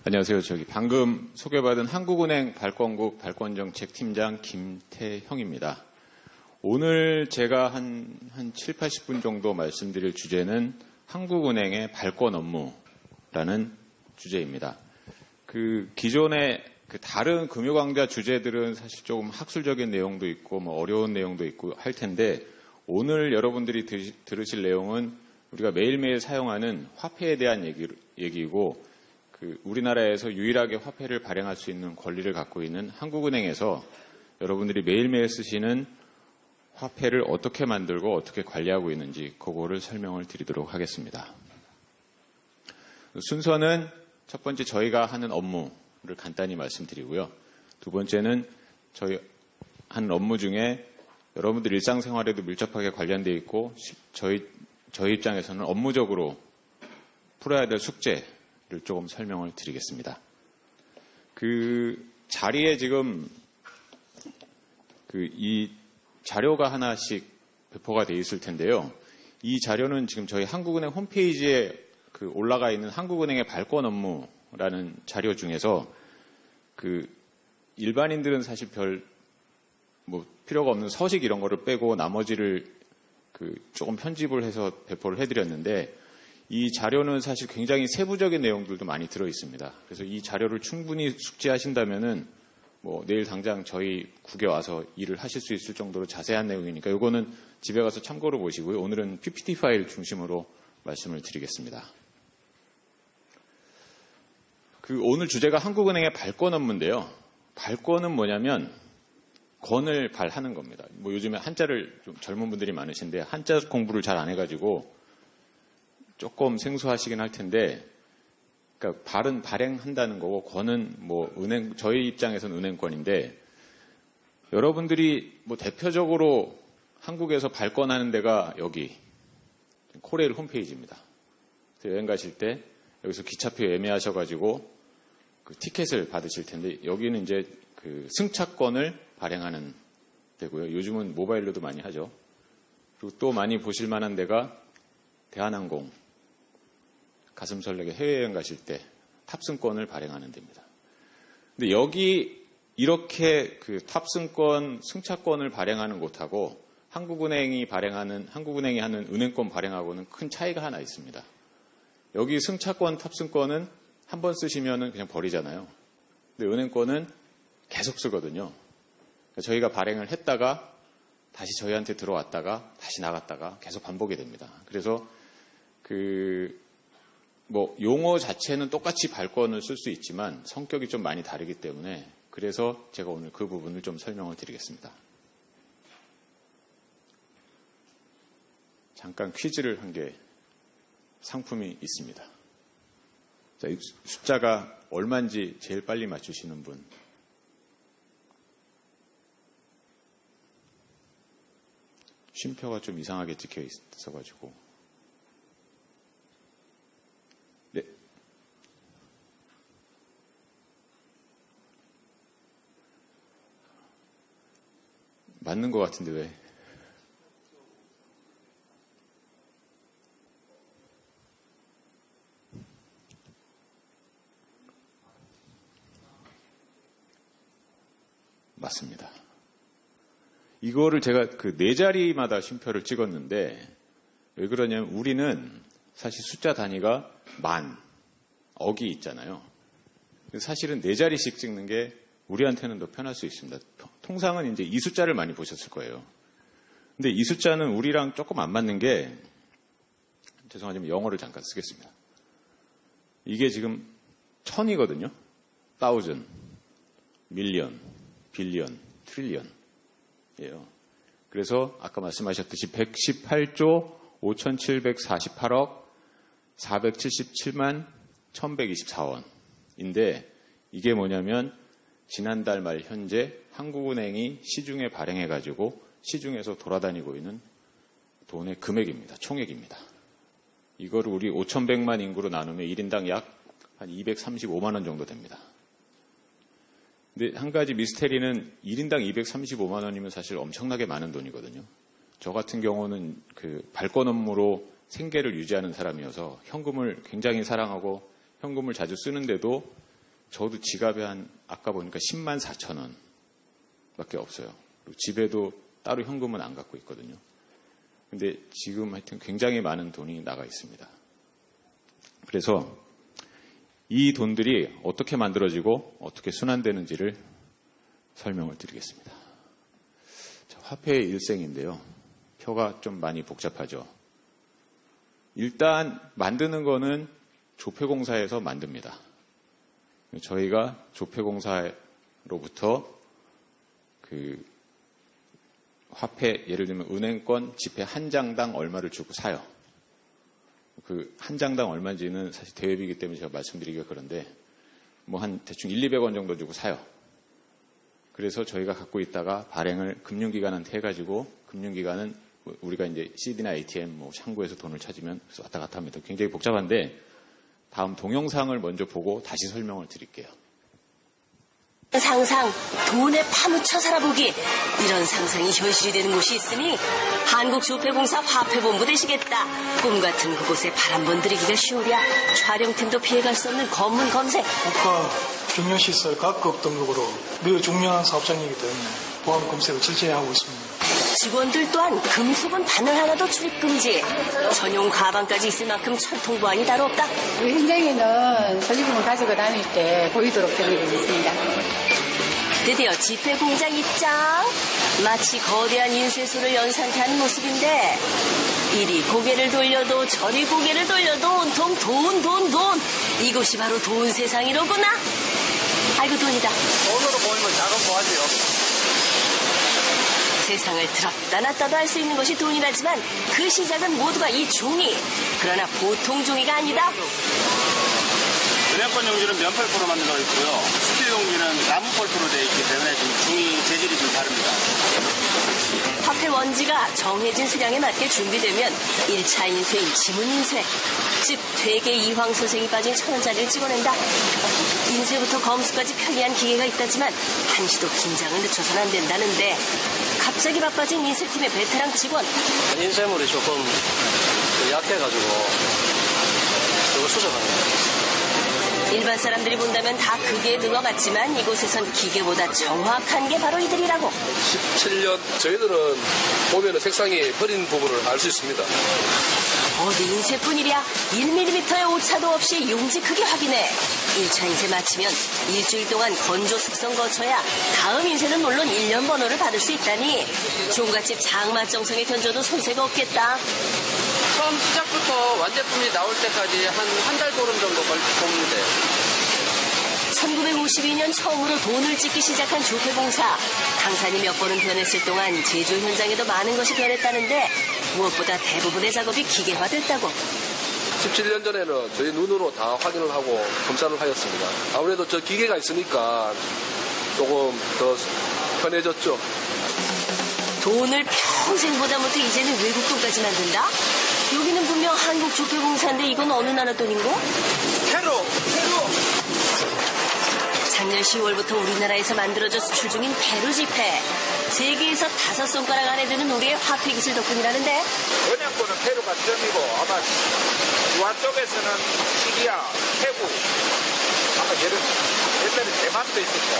안녕하세요. 방금 소개받은 한국은행 발권국 발권정책팀장 김태형입니다. 오늘 제가 한 7, 80분 정도 말씀드릴 주제는 한국은행의 발권 업무라는 주제입니다. 기존의 다른 금융강좌 주제들은 사실 조금 학술적인 내용도 있고 어려운 내용도 있고 할 텐데, 오늘 여러분들이 들으실 내용은 우리가 매일매일 사용하는 화폐에 대한 얘기이고, 우리나라에서 유일하게 화폐를 발행할 수 있는 권리를 갖고 있는 한국은행에서 여러분들이 매일매일 쓰시는 화폐를 어떻게 만들고 어떻게 관리하고 있는지 그거를 설명을 드리도록 하겠습니다. 순서는 첫 번째 저희가 하는 업무를 간단히 말씀드리고요. 두 번째는 저희 하는 업무 중에 여러분들 일상생활에도 밀접하게 관련되어 있고 저희 입장에서는 업무적으로 풀어야 될 숙제를 조금 설명을 드리겠습니다. 자리에 지금 이 자료가 하나씩 배포가 되어 있을 텐데요. 이 자료는 지금 저희 한국은행 홈페이지에 올라가 있는 한국은행의 발권 업무라는 자료 중에서 일반인들은 사실 필요가 없는 서식 이런 거를 빼고 나머지를 조금 편집을 해서 배포를 해드렸는데, 이 자료는 사실 굉장히 세부적인 내용들도 많이 들어 있습니다. 그래서 이 자료를 충분히 숙지하신다면은 내일 당장 저희 국에 와서 일을 하실 수 있을 정도로 자세한 내용이니까 이거는 집에 가서 참고로 보시고요. 오늘은 PPT 파일 중심으로 말씀을 드리겠습니다. 오늘 주제가 한국은행의 발권 업무인데요. 발권은 뭐냐면 권을 발하는 겁니다. 요즘에 한자를 좀 젊은 분들이 많으신데 한자 공부를 잘 안 해가지고 조금 생소하시긴 할 텐데, 발은 발행한다는 거고 권은 저희 입장에서는 은행권인데, 여러분들이 대표적으로 한국에서 발권하는 데가 여기 코레일 홈페이지입니다. 여행 가실 때 여기서 기차표 예매하셔가지고 티켓을 받으실 텐데, 여기는 이제 승차권을 발행하는 데고요. 요즘은 모바일로도 많이 하죠. 그리고 또 많이 보실 만한 데가 대한항공 가슴 설레게 해외여행 가실 때 탑승권을 발행하는 데입니다. 근데 여기 이렇게 탑승권, 승차권을 발행하는 곳하고 한국은행이 하는 은행권 발행하고는 큰 차이가 하나 있습니다. 여기 승차권, 탑승권은 한 번 쓰시면은 그냥 버리잖아요. 근데 은행권은 계속 쓰거든요. 저희가 발행을 했다가 다시 저희한테 들어왔다가 다시 나갔다가 계속 반복이 됩니다. 그래서 용어 자체는 똑같이 발권을 쓸 수 있지만 성격이 좀 많이 다르기 때문에, 그래서 제가 오늘 그 부분을 좀 설명을 드리겠습니다. 잠깐 퀴즈를 한 개 상품이 있습니다. 자, 이 숫자가 얼마인지 제일 빨리 맞추시는 분. 쉼표가 좀 이상하게 찍혀 있어가지고. 네. 맞는 것 같은데 왜? 맞습니다. 이거를 제가 네 자리마다 쉼표를 찍었는데, 왜 그러냐면 우리는 사실 숫자 단위가 억이 있잖아요. 사실은 네 자리씩 찍는 게 우리한테는 더 편할 수 있습니다. 통상은 이제 이 숫자를 많이 보셨을 거예요. 근데 이 숫자는 우리랑 조금 안 맞는 게, 죄송하지만 영어를 잠깐 쓰겠습니다. 이게 지금 1000이거든요. 1000, 밀리언, 빌리언, 트릴리언. 예요. 그래서 아까 말씀하셨듯이 118조 5,748억 477만 1,124원인데, 이게 뭐냐면 지난달 말 현재 한국은행이 시중에 발행해가지고 시중에서 돌아다니고 있는 돈의 금액입니다. 총액입니다. 이거를 우리 5,100만 인구로 나누면 1인당 약 한 235만 원 정도 됩니다. 근데 한 가지 미스테리는 1인당 235만 원이면 사실 엄청나게 많은 돈이거든요. 저 같은 경우는 발권 업무로 생계를 유지하는 사람이어서 현금을 굉장히 사랑하고 현금을 자주 쓰는데도 저도 지갑에 아까 보니까 10만 4천 원 밖에 없어요. 그리고 집에도 따로 현금은 안 갖고 있거든요. 근데 지금 하여튼 굉장히 많은 돈이 나가 있습니다. 그래서 이 돈들이 어떻게 만들어지고 어떻게 순환되는지를 설명을 드리겠습니다. 자, 화폐의 일생인데요. 표가 좀 많이 복잡하죠. 일단 만드는 거는 조폐공사에서 만듭니다. 저희가 조폐공사로부터 그 화폐, 예를 들면 은행권 지폐 한 장당 얼마를 주고 사요. 그 한 장당 얼마인지는 사실 대회비이기 때문에 제가 말씀드리기가 그런데 뭐 한 대충 200원 정도 주고 사요. 그래서 저희가 갖고 있다가 발행을 금융기관한테 해가지고 금융기관은 우리가 이제 CD나 ATM 뭐 창구에서 돈을 찾으면 왔다 갔다 합니다. 굉장히 복잡한데 다음 동영상을 먼저 보고 다시 설명을 드릴게요. 상상, 돈에 파묻혀 살아보기. 이런 상상이 현실이 되는 곳이 있으니 한국조폐공사 화폐본부 되시겠다. 꿈 같은 그곳에 발 한번 들이기가 쉬우랴. 촬영팀도 피해갈 수 없는 검문 검색. 국가 경영시설 각급 등급으로 매우 중요한 사업장이기 때문에 보안 검색을 철저히 하고 있습니다. 직원들 또한 금속은 바늘 하나도 출입 금지. 전용 가방까지 있을 만큼 철통 보안이 따로 없다. 우리 현장에는 소지품을 가지고 다닐 때 보이도록 되어 있습니다. 드디어 지폐 공장 입장. 마치 거대한 인쇄소를 연상케 하는 모습인데 이리 고개를 돌려도 저리 고개를 돌려도 온통 돈. 이곳이 바로 돈 세상이로구나. 아이고 돈이다. 돈으로 보이면 작은 뭐하지요? 세상을 들었다 놨다도 할 수 있는 것이 돈이라지만 그 시작은 모두가 이 종이. 그러나 보통 종이가 아니다. 은행권 용지는 면펄프로 만들어 있고요. 수필 용지는 나무펄프로 되어 있기 때문에 좀 종이 재질이 좀 다릅니다. 화폐 원지가 정해진 수량에 맞게 준비되면 1차 인쇄인 지문 인쇄, 즉 되게 이황 소생이 빠진 1,000원짜리를 찍어낸다. 인쇄부터 검수까지 편리한 기계가 있다지만 한시도 긴장을 늦춰서는 안 된다는데 갑자기 바빠진 인쇄팀의 베테랑 직원. 인쇄물이 조금 약해가지고 이걸 수정하는 거예요. 일반 사람들이 본다면 다 그게 그거 같지만 이곳에선 기계보다 정확한 게 바로 이들이라고. 17년 저희들은 보면 색상이 흐린 부분을 알 수 있습니다. 어디 인쇄뿐이랴. 1mm의 오차도 없이 용지 크기 확인해. 1차 인쇄 마치면 일주일 동안 건조 숙성 거쳐야 다음 인쇄는 물론 1년 번호를 받을 수 있다니 종갓집 장맛 정성에 견줘도 손색가 없겠다. 처음 시작부터 완제품이 나올 때까지 한 달 보름 정도 걸리면 돼요. 1952년 처음으로 돈을 찍기 시작한 조폐공사. 강산이 몇 번은 변했을 동안 제조 현장에도 많은 것이 변했다는데 무엇보다 대부분의 작업이 기계화됐다고. 17년 전에는 저희 눈으로 다 확인을 하고 검사를 하였습니다. 아무래도 저 기계가 있으니까 조금 더 편해졌죠. 돈을 평생 보다 못해 이제는 외국 돈까지 만든다? 여기는 분명 한국조폐공사인데 이건 어느 나라 돈인고? 페루! 작년 10월부터 우리나라에서 만들어져 수출 중인 페루 지폐. 세계에서 5손가락 안에 드는 우리의 화폐 기술 덕분이라는데 은행권은 페루가 처음이고 아마 유아 쪽에서는 시리아, 태국, 아마 옛날에 대만도 있었고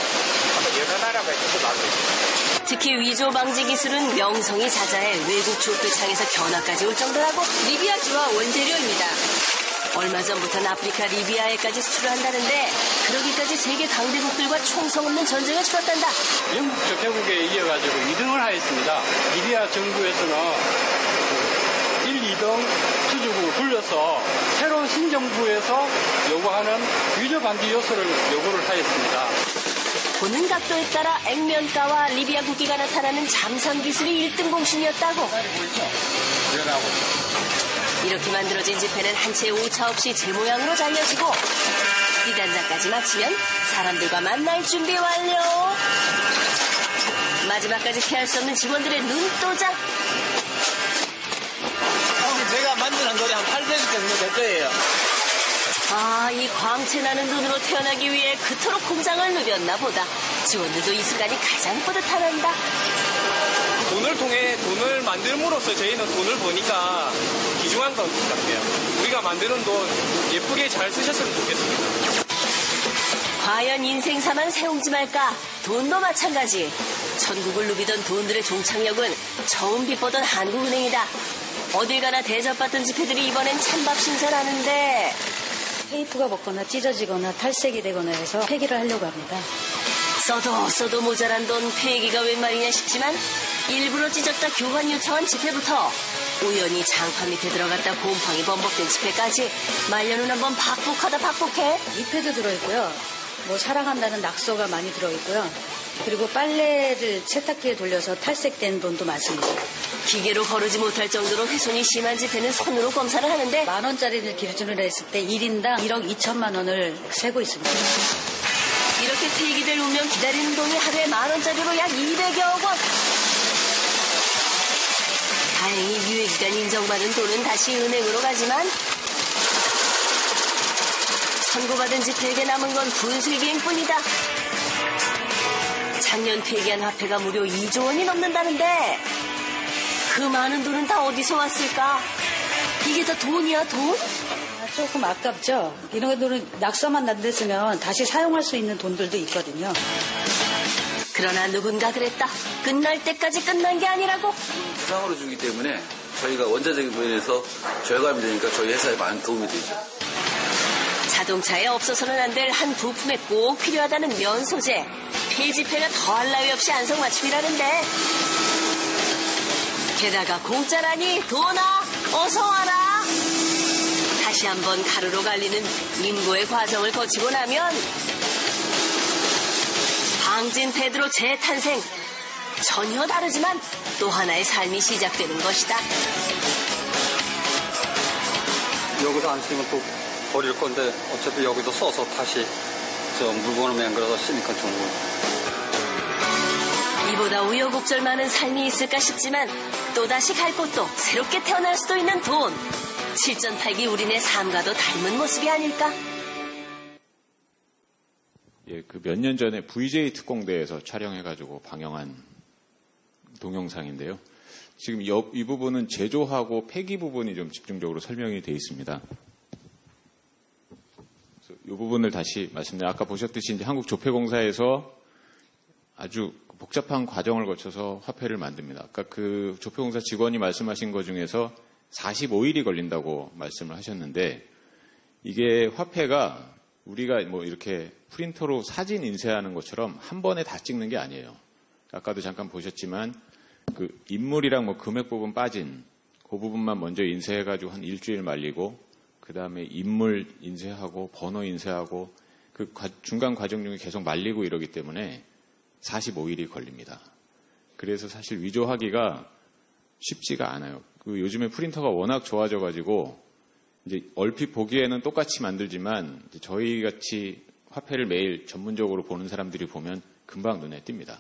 아마 여러 나라가 있는 걸로 알고 있습니다. 특히 위조 방지 기술은 명성이 자자해 외국 조폐창에서 견학까지 올 정도라고. 리비아 주화 원재료입니다. 얼마 전부터는 아프리카 리비아에까지 수출을 한다는데 그러기까지 세계 강대국들과 총성 없는 전쟁을 치렀단다. 영국 조폐국에 이어가지고 2등을 하였습니다. 리비아 정부에서는 1, 2등 수주국을 불려서 새로운 신정부에서 요구하는 위조 방지 요소를 요구를 하였습니다. 보는 각도에 따라 액면가와 리비아 국기가 나타나는 잠상 기술이 1등 공신이었다고. 이렇게 만들어진 지폐는 한 채의 오차 없이 제 모양으로 잘려지고 이 단장까지 마치면 사람들과 만날 준비 완료. 마지막까지 피할 수 없는 직원들의 눈도장. 제가 만드는 돈이 한 800원 정도 될 거예요. 아, 이 광채 나는 눈으로 태어나기 위해 그토록 공장을 누볐나 보다. 직원들도 이 순간이 가장 뿌듯하단다. 돈을 통해 돈을 만듦으로써 저희는 돈을 버니까 귀중한 것 같아요. 우리가 만드는 돈 예쁘게 잘 쓰셨으면 좋겠습니다. 과연 인생사만 세옹지 말까? 돈도 마찬가지. 전국을 누비던 돈들의 종착역은 처음 비보던 한국은행이다. 어딜 가나 대접받던 지폐들이 이번엔 찬밥 신세라는데 테이프가 벗거나 찢어지거나 탈색이 되거나 해서 폐기를 하려고 합니다. 써도 모자란 돈 폐기가 웬 말이냐 싶지만 일부러 찢었다 교환 요청한 지폐부터 우연히 장판 밑에 들어갔다 곰팡이 범벅된 지폐까지 말년은 한번 박복하다 박복해. 잎에도 들어있고요. 뭐 사랑한다는 낙서가 많이 들어있고요. 그리고 빨래를 세탁기에 돌려서 탈색된 돈도 많습니다. 기계로 거르지 못할 정도로 훼손이 심한 지폐는 손으로 검사를 하는데 10,000원짜리를 기준으로 했을 때 1인당 1억 2천만 원을 세고 있습니다. 이렇게 폐기될 운명 기다리는 돈이 하루에 10,000원짜리로 약 200여억 원. 다행히 유예기간 인정받은 돈은 다시 은행으로 가지만 선고받은 지폐에게 남은 건 분수기행뿐이다. 작년 폐기한 화폐가 무려 2조 원이 넘는다는데 그 많은 돈은 다 어디서 왔을까? 이게 다 돈이야, 돈? 조금 아깝죠. 이런 돈은 낙서만 남겼으면 다시 사용할 수 있는 돈들도 있거든요. 그러나 누군가 그랬다. 끝날 때까지 끝난 게 아니라고. 부상으로 주기 때문에 저희가 원자적인 면에서 절감이 되니까 저희 회사에 많은 도움이 되죠. 자동차에 없어서는 안 될 한 부품에 꼭 필요하다는 면 소재. 폐지폐가 더할 나위 없이 안성맞춤이라는데. 게다가 공짜라니 돈아 어서 와라. 다시 한번 가루로 갈리는 인고의 과정을 거치고 나면 방진 패드로 재탄생. 전혀 다르지만 또 하나의 삶이 시작되는 것이다. 여기서 안 쓰면 또 버릴 건데 어차피 여기도 써서 다시 저 물건을 맹글어서 쓰니까 좋은 거예요. 이보다 우여곡절 많은 삶이 있을까 싶지만 또다시 갈 곳도 새롭게 태어날 수도 있는 돈. 칠전팔기 우리네 삶과도 닮은 모습이 아닐까? 예, 그 몇 년 전에 VJ 특공대에서 촬영해가지고 방영한 동영상인데요. 지금 이 부분은 제조하고 폐기 부분이 좀 집중적으로 설명이 되어 있습니다. 이 부분을 다시 말씀드리면 아까 보셨듯이 이제 한국조폐공사에서 아주 복잡한 과정을 거쳐서 화폐를 만듭니다. 아까 그 조폐공사 직원이 말씀하신 것 중에서 45일이 걸린다고 말씀을 하셨는데 이게 화폐가 우리가 뭐 이렇게 프린터로 사진 인쇄하는 것처럼 한 번에 다 찍는 게 아니에요. 아까도 잠깐 보셨지만 그 인물이랑 뭐 금액 부분 빠진 그 부분만 먼저 인쇄해가지고 한 일주일 말리고 그 다음에 인물 인쇄하고 번호 인쇄하고 그 중간 과정 중에 계속 말리고 이러기 때문에 45일이 걸립니다. 그래서 사실 위조하기가 쉽지가 않아요. 그 요즘에 프린터가 워낙 좋아져가지고 이제 얼핏 보기에는 똑같이 만들지만 이제 저희 같이 화폐를 매일 전문적으로 보는 사람들이 보면 금방 눈에 띕니다.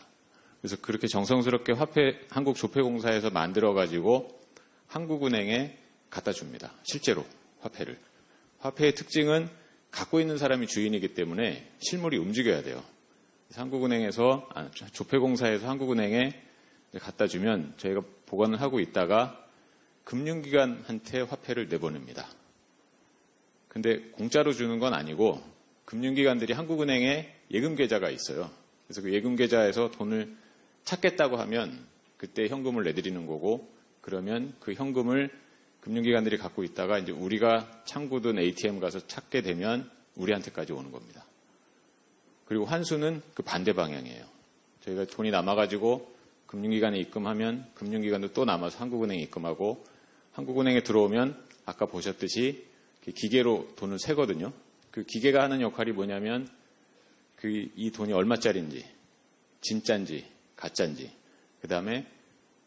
그래서 그렇게 정성스럽게 한국조폐공사에서 만들어가지고 한국은행에 갖다 줍니다. 실제로 화폐를. 화폐의 특징은 갖고 있는 사람이 주인이기 때문에 실물이 움직여야 돼요. 그래서 조폐공사에서 한국은행에 갖다 주면 저희가 보관을 하고 있다가 금융기관한테 화폐를 내보냅니다. 근데 공짜로 주는 건 아니고 금융기관들이 한국은행에 예금계좌가 있어요. 그래서 그 예금계좌에서 돈을 찾겠다고 하면 그때 현금을 내드리는 거고 그러면 그 현금을 금융기관들이 갖고 있다가 이제 우리가 창구든 ATM 가서 찾게 되면 우리한테까지 오는 겁니다. 그리고 환수는 그 반대 방향이에요. 저희가 돈이 남아가지고 금융기관에 입금하면 금융기관도 또 남아서 한국은행에 입금하고 한국은행에 들어오면 아까 보셨듯이 기계로 돈을 세거든요. 그 기계가 하는 역할이 뭐냐면 이 돈이 얼마짜리인지 진짜인지 가짜인지 그 다음에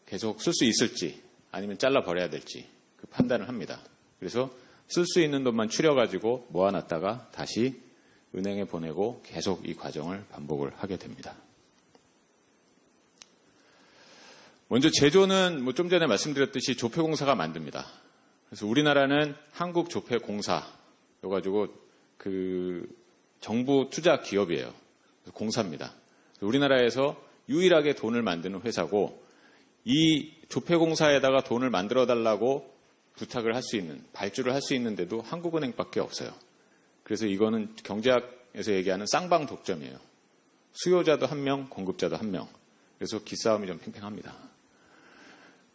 계속 쓸 수 있을지 아니면 잘라버려야 될지 그 판단을 합니다. 그래서 쓸 수 있는 돈만 추려가지고 모아놨다가 다시 은행에 보내고 계속 이 과정을 반복을 하게 됩니다. 먼저 제조는 뭐 좀 전에 말씀드렸듯이 조폐공사가 만듭니다. 그래서 우리나라는 한국조폐공사여가지고 그 정부 투자 기업이에요. 공사입니다. 우리나라에서 유일하게 돈을 만드는 회사고 이 조폐공사에다가 돈을 만들어 달라고 부탁을 할 수 있는 발주를 할 수 있는데도 한국은행밖에 없어요. 그래서 이거는 경제학 경제학에서 얘기하는 쌍방 독점이에요. 수요자도 한 명, 공급자도 한 명. 그래서 기싸움이 좀 팽팽합니다.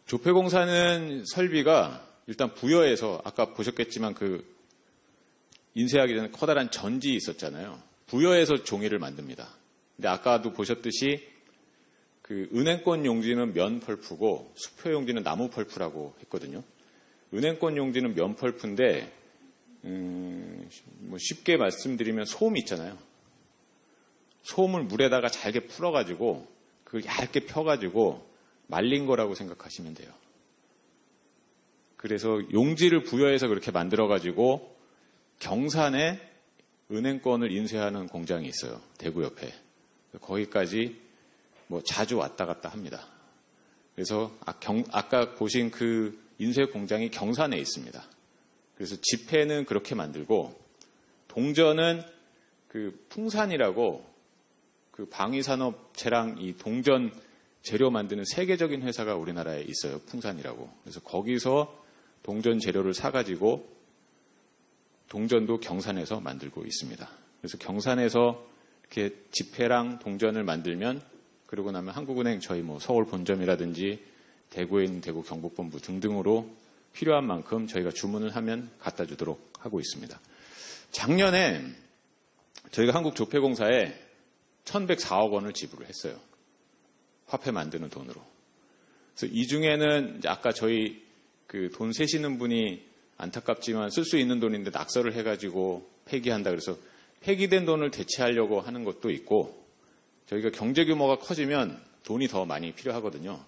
조폐공사는 설비가 일단 부여에서 아까 보셨겠지만 그 인쇄하기 전에 커다란 전지 있었잖아요. 부여에서 종이를 만듭니다. 근데 아까도 보셨듯이 그 은행권 용지는 면 펄프고 수표 용지는 나무 펄프라고 했거든요. 은행권 용지는 면 펄프인데 뭐 쉽게 말씀드리면 소음 있잖아요. 소음을 물에다가 잘게 풀어가지고 그걸 얇게 펴가지고 말린 거라고 생각하시면 돼요. 그래서 용지를 부여해서 그렇게 만들어가지고 경산에 은행권을 인쇄하는 공장이 있어요. 대구 옆에. 거기까지 뭐 자주 왔다 갔다 합니다. 그래서 아까 보신 그 인쇄 공장이 경산에 있습니다. 그래서 지폐는 그렇게 만들고 동전은 그 풍산이라고 그 방위산업체랑 이 동전 재료 만드는 세계적인 회사가 우리나라에 있어요. 풍산이라고. 그래서 거기서 동전 재료를 사가지고 동전도 경산에서 만들고 있습니다. 그래서 경산에서 이렇게 지폐랑 동전을 만들면 그러고 나면 한국은행 저희 뭐 서울 본점이라든지 대구에 있는 대구 경북본부 등등으로 필요한 만큼 저희가 주문을 하면 갖다 주도록 하고 있습니다. 작년에 저희가 한국조폐공사에 1,104억 원을 지불을 했어요. 화폐 만드는 돈으로. 그래서 이 중에는 이제 아까 저희 그 돈 세시는 분이 안타깝지만 쓸 수 있는 돈인데 낙서를 해가지고 폐기한다 그래서 폐기된 돈을 대체하려고 하는 것도 있고 저희가 경제 규모가 커지면 돈이 더 많이 필요하거든요.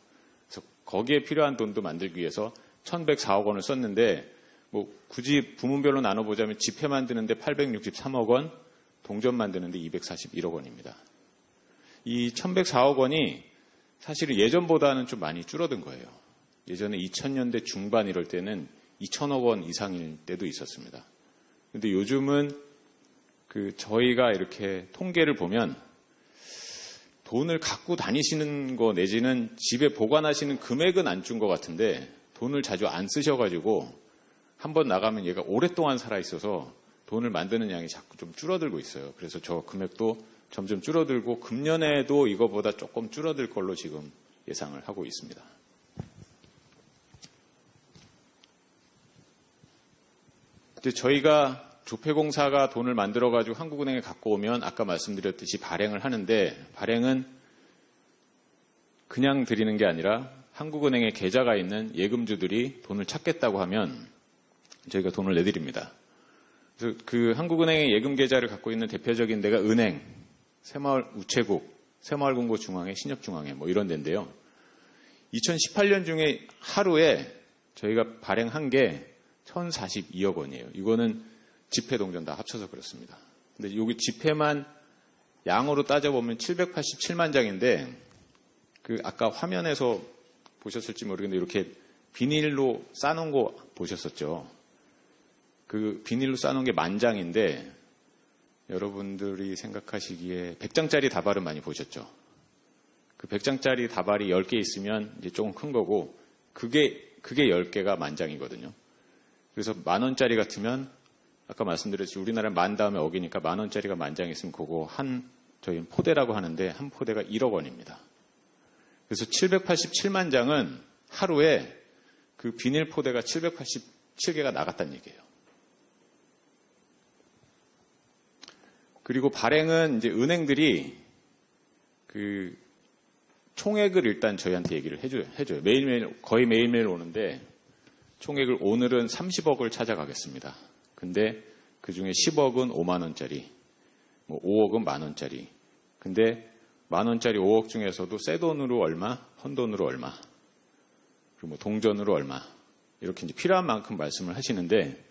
그래서 거기에 필요한 돈도 만들기 위해서 1,104억 원을 썼는데 뭐 굳이 부문별로 나눠보자면 지폐 만드는데 863억 원, 동전 만드는데 241억 원입니다. 이 1,104억 원이 사실은 예전보다는 좀 많이 줄어든 거예요. 예전에 2000년대 중반 이럴 때는 2,000억 원 이상일 때도 있었습니다. 근데 요즘은 그 저희가 이렇게 통계를 보면 돈을 갖고 다니시는 거 내지는 집에 보관하시는 금액은 안 준 것 같은데 돈을 자주 안 쓰셔가지고 한번 나가면 얘가 오랫동안 살아있어서 돈을 만드는 양이 자꾸 좀 줄어들고 있어요. 그래서 저 금액도 점점 줄어들고 금년에도 이거보다 조금 줄어들 걸로 지금 예상을 하고 있습니다. 이제 저희가 조폐공사가 돈을 만들어가지고 한국은행에 갖고 오면 아까 말씀드렸듯이 발행을 하는데 발행은 그냥 드리는 게 아니라 한국은행에 계좌가 있는 예금주들이 돈을 찾겠다고 하면 저희가 돈을 내드립니다. 그래서 그 한국은행의 예금 계좌를 갖고 있는 대표적인 데가 은행, 새마을 우체국, 새마을금고 중앙회, 신협중앙회 뭐 이런 데인데요. 2018년 중에 하루에 저희가 발행한 게 1,042억 원이에요. 이거는 지폐 동전 다 합쳐서 그렇습니다. 근데 여기 지폐만 양으로 따져보면 787만 장인데 그 아까 화면에서 보셨을지 모르겠는데 이렇게 비닐로 싸놓은 거 보셨었죠? 그 비닐로 싸놓은 게 10,000장인데 여러분들이 생각하시기에 100장짜리 다발은 많이 보셨죠? 그 100장짜리 다발이 10개 있으면 이제 조금 큰 거고 그게 10개가 10,000장이거든요. 그래서 10,000원짜리 같으면 아까 말씀드렸지 우리나라 만 다음에 억이니까 10,000원짜리가 10,000장 있으면 그거 저희는 포대라고 하는데 한 포대가 1억 원입니다. 그래서 787만 장은 하루에 그 비닐 포대가 787개가 나갔다는 얘기예요. 그리고 발행은 이제 은행들이 그 총액을 일단 저희한테 얘기를 해줘요. 매일매일, 거의 매일매일 오는데 총액을 오늘은 30억을 찾아가겠습니다. 근데 그 중에 10억은 5만원짜리, 뭐 5억은 만원짜리. 근데 만원짜리 5억 중에서도 새 돈으로 얼마, 헌돈으로 얼마, 그리고 뭐 동전으로 얼마, 이렇게 이제 필요한 만큼 말씀을 하시는데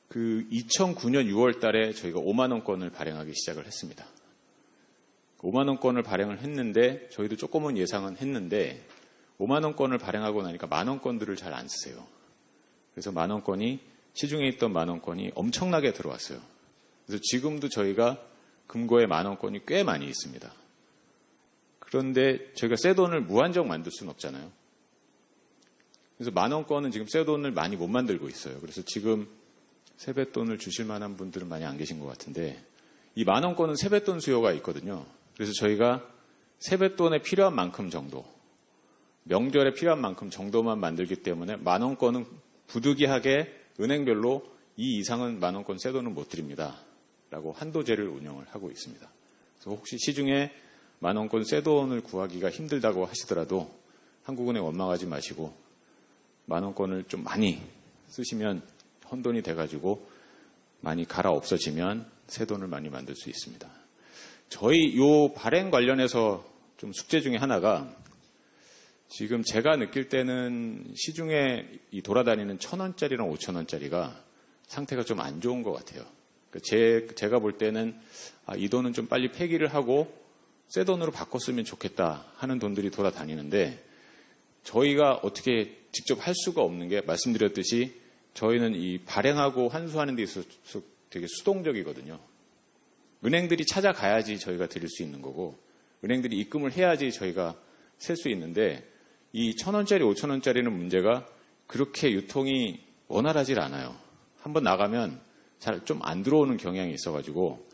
그 2009년 6월 달에 저희가 5만원권을 발행하기 시작을 했습니다. 5만원권을 발행을 했는데 저희도 조금은 예상은 했는데 5만원권을 발행하고 나니까 만원권들을 잘 안 쓰세요. 그래서 만원권이 시중에 있던 만원권이 엄청나게 들어왔어요. 그래서 지금도 저희가 금고에 만원권이 꽤 많이 있습니다. 그런데 저희가 새 돈을 무한정 만들 수는 없잖아요. 그래서 만원권은 지금 새 돈을 많이 못 만들고 있어요. 그래서 지금 세뱃돈을 주실 만한 분들은 많이 안 계신 것 같은데 이 만원권은 세뱃돈 수요가 있거든요. 그래서 저희가 세뱃돈에 필요한 만큼 정도, 명절에 필요한 만큼 정도만 만들기 때문에 만원권은 부득이하게 은행별로 이 이상은 만원권 세돈은 못 드립니다. 라고 한도제를 운영을 하고 있습니다. 그래서 혹시 시중에 만원권 세돈을 구하기가 힘들다고 하시더라도 한국은행 원망하지 마시고 만원권을 좀 많이 쓰시면 헌돈이 돼가지고 많이 갈아 없어지면 세돈을 많이 만들 수 있습니다. 저희 요 발행 관련해서 좀 숙제 중에 하나가 지금 제가 느낄 때는 시중에 이 돌아다니는 1,000원짜리랑 5,000원짜리가 상태가 좀 안 좋은 것 같아요. 제가 볼 때는 이 돈은 좀 빨리 폐기를 하고 새 돈으로 바꿨으면 좋겠다 하는 돈들이 돌아다니는데 저희가 어떻게 직접 할 수가 없는 게 말씀드렸듯이 저희는 이 발행하고 환수하는 데 있어서 되게 수동적이거든요. 은행들이 찾아가야지 저희가 드릴 수 있는 거고 은행들이 입금을 해야지 저희가 셀 수 있는데 이 1,000원짜리, 5,000원짜리는 문제가 그렇게 유통이 원활하질 않아요. 한번 나가면 잘 좀 안 들어오는 경향이 있어가지고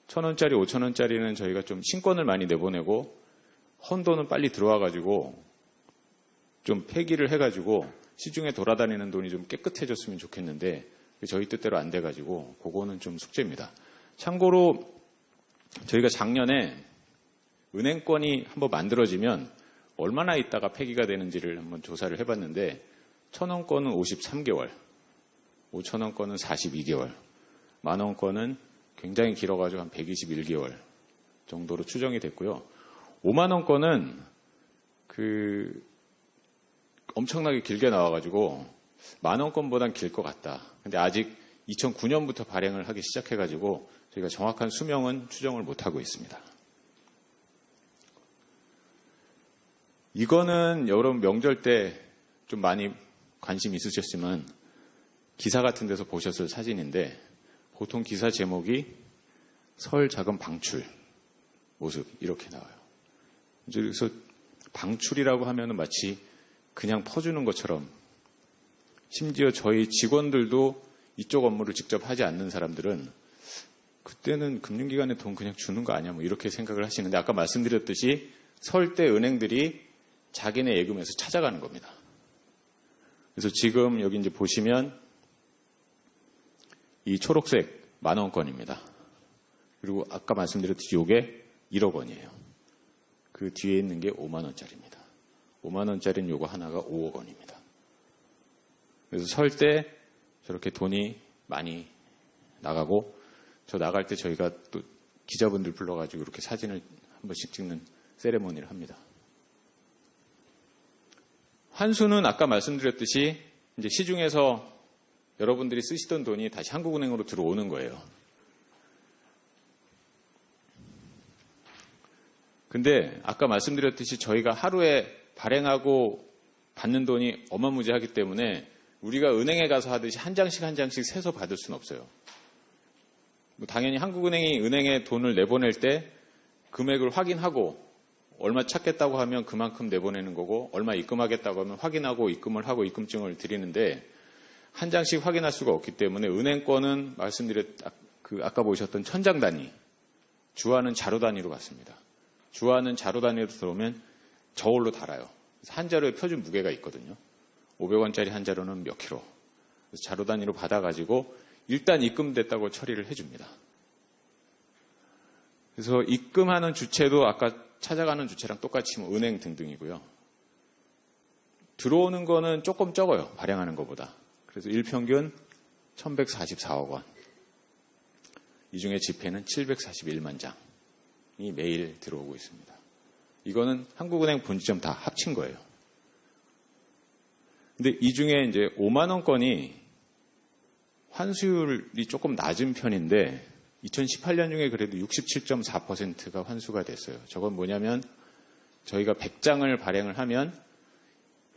1,000원짜리, 5,000원짜리는 저희가 좀 신권을 많이 내보내고 헌돈은 빨리 들어와가지고 좀 폐기를 해가지고 시중에 돌아다니는 돈이 좀 깨끗해졌으면 좋겠는데 저희 뜻대로 안 돼가지고 그거는 좀 숙제입니다. 참고로 저희가 작년에 은행권이 한번 만들어지면 얼마나 있다가 폐기가 되는지를 한번 조사를 해봤는데 1,000원권은 53개월, 5,000원권은 42개월, 만원권은 굉장히 길어가지고 한 121개월 정도로 추정이 됐고요. 5만원권은 엄청나게 길게 나와가지고 만원권보단 길 것 같다. 근데 아직 2009년부터 발행을 하기 시작해가지고 저희가 정확한 수명은 추정을 못하고 있습니다. 이거는 여러분 명절 때 좀 많이 관심 있으셨지만 기사 같은 데서 보셨을 사진인데 보통 기사 제목이 설 자금 방출 모습 이렇게 나와요. 그래서 방출이라고 하면은 마치 그냥 퍼주는 것처럼 심지어 저희 직원들도 이쪽 업무를 직접 하지 않는 사람들은 그때는 금융기관에 돈 그냥 주는 거 아니야 뭐 이렇게 생각을 하시는데 아까 말씀드렸듯이 설 때 은행들이 자기네 예금에서 찾아가는 겁니다. 그래서 지금 여기 이제 보시면 이 초록색 만원권입니다. 그리고 아까 말씀드렸듯이 이게 1억 원이에요. 그 뒤에 있는 게 5만 원짜리입니다. 5만 원짜리는 요거 하나가 5억 원입니다. 그래서 설 때 저렇게 돈이 많이 나가고 저 나갈 때 저희가 또 기자분들 불러가지고 이렇게 사진을 한 번씩 찍는 세레모니를 합니다. 환수는 아까 말씀드렸듯이 이제 시중에서 여러분들이 쓰시던 돈이 다시 한국은행으로 들어오는 거예요. 근데 아까 말씀드렸듯이 저희가 하루에 발행하고 받는 돈이 어마무지하기 때문에 우리가 은행에 가서 하듯이 한 장씩 한 장씩 세서 받을 수는 없어요. 당연히 한국은행이 은행에 돈을 내보낼 때 금액을 확인하고 얼마 찾겠다고 하면 그만큼 내보내는 거고 얼마 입금하겠다고 하면 확인하고 입금을 하고 입금증을 드리는데 한 장씩 확인할 수가 없기 때문에 은행권은 아까 보셨던 천장 단위, 주화는 자루 단위로 갔습니다. 주화는 자루 단위로 들어오면 저울로 달아요. 한 자루에 표준 무게가 있거든요. 500원짜리 한 자루는 몇 킬로. 그래서 자루 단위로 받아가지고 일단 입금됐다고 처리를 해줍니다. 그래서 입금하는 주체도 아까 찾아가는 주체랑 똑같이 은행 등등이고요. 들어오는 거는 조금 적어요. 발행하는 것보다. 그래서 일평균 1144억 원. 이 중에 지폐는 741만 장이 매일 들어오고 있습니다. 이거는 한국은행 본지점 다 합친 거예요. 근데 이 중에 이제 5만 원권이 환수율이 조금 낮은 편인데 2018년 중에 그래도 67.4%가 환수가 됐어요. 저건 뭐냐면 저희가 100장을 발행을 하면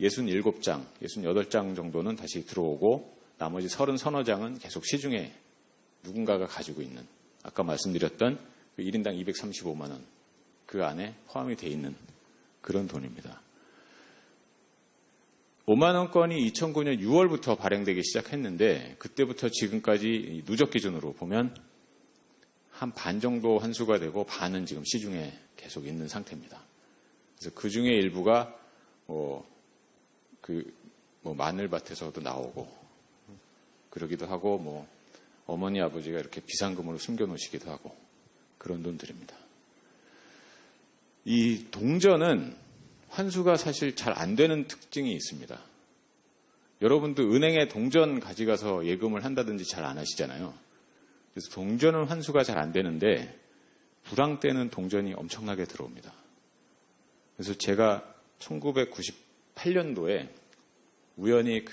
67장, 68장 정도는 다시 들어오고 나머지 30서너 장은 계속 시중에 누군가가 가지고 있는 아까 말씀드렸던 그 1인당 235만 원 그 안에 포함이 돼 있는 그런 돈입니다. 5만 원권이 2009년 6월부터 발행되기 시작했는데 그때부터 지금까지 누적 기준으로 보면 한 반 정도 환수가 되고 반은 지금 시중에 계속 있는 상태입니다. 그래서 그 중에 일부가 마늘밭에서도 나오고 그러기도 하고 어머니 아버지가 이렇게 비상금으로 숨겨놓으시기도 하고 그런 돈들입니다. 이 동전은 환수가 사실 잘 안 되는 특징이 있습니다. 여러분도 은행에 동전 가져가서 예금을 한다든지 잘 안 하시잖아요. 그래서 동전은 환수가 잘 안 되는데 불황 때는 동전이 엄청나게 들어옵니다. 그래서 제가 1998년도에 우연히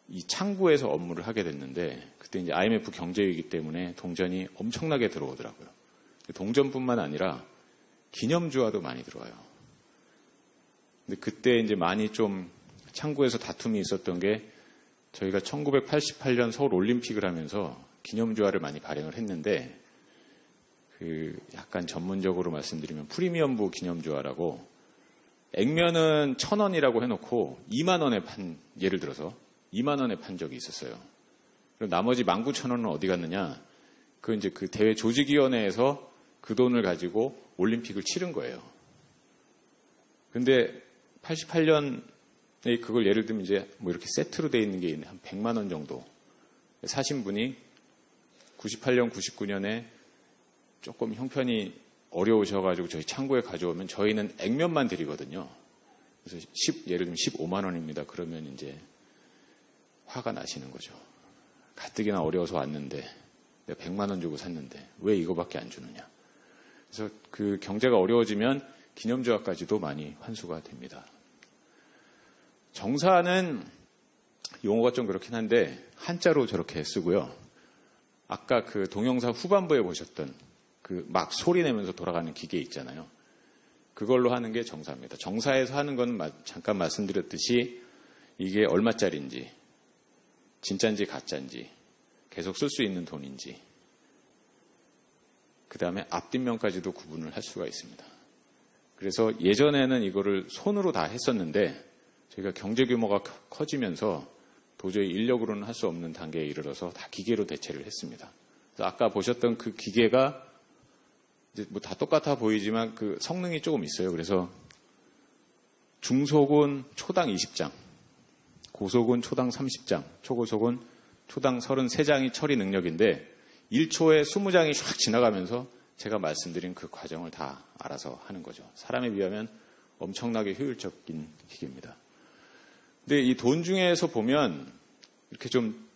이 창구에서 업무를 하게 됐는데 그때 이제 IMF 경제위기 때문에 동전이 엄청나게 들어오더라고요. 동전뿐만 아니라 기념주화도 많이 들어와요. 근데 그때 이제 많이 좀 창구에서 다툼이 있었던 게 저희가 1988년 서울 올림픽을 하면서 기념주화를 많이 발행을 했는데 약간 전문적으로 말씀드리면 프리미엄부 기념주화라고 액면은 1,000원이라고 해놓고 2만 원에 예를 들어서 2만 원에 판 적이 있었어요. 그럼 나머지 19,000원은 어디 갔느냐? 이제 그 대회 조직위원회에서 그 돈을 가지고 올림픽을 치른 거예요. 근데 88년에 그걸 예를 들면 이제 이렇게 세트로 돼 있는 게 한 100만 원 정도 사신 분이 98년, 99년에 조금 형편이 어려우셔가지고 저희 창고에 가져오면 저희는 액면만 드리거든요. 그래서 예를 들면 15만 원입니다. 그러면 이제 화가 나시는 거죠. 가뜩이나 어려워서 왔는데 내가 100만 원 주고 샀는데 왜 이거밖에 안 주느냐. 그래서 그 경제가 어려워지면 기념주화까지도 많이 환수가 됩니다. 정사는 용어가 좀 그렇긴 한데 한자로 저렇게 쓰고요. 아까 그 동영상 후반부에 보셨던 막 소리 내면서 돌아가는 기계 있잖아요. 그걸로 하는 게 정사입니다. 정사에서 하는 건 잠깐 말씀드렸듯이 이게 얼마짜리인지 진짜인지 가짜인지 계속 쓸 수 있는 돈인지 그 다음에 앞뒷면까지도 구분을 할 수가 있습니다. 그래서 예전에는 이거를 손으로 다 했었는데 저희가 경제 규모가 커지면서 도저히 인력으로는 할 수 없는 단계에 이르러서 다 기계로 대체를 했습니다. 그래서 아까 보셨던 그 기계가 이제 다 똑같아 보이지만 그 성능이 조금 있어요. 그래서 중속은 초당 20장, 고속은 초당 30장, 초고속은 초당 33장이 처리 능력인데 1초에 20장이 쫙 지나가면서 제가 말씀드린 그 과정을 다 알아서 하는 거죠. 사람에 비하면 엄청나게 효율적인 기계입니다. 근데 이 돈 중에서 보면 이렇게 좀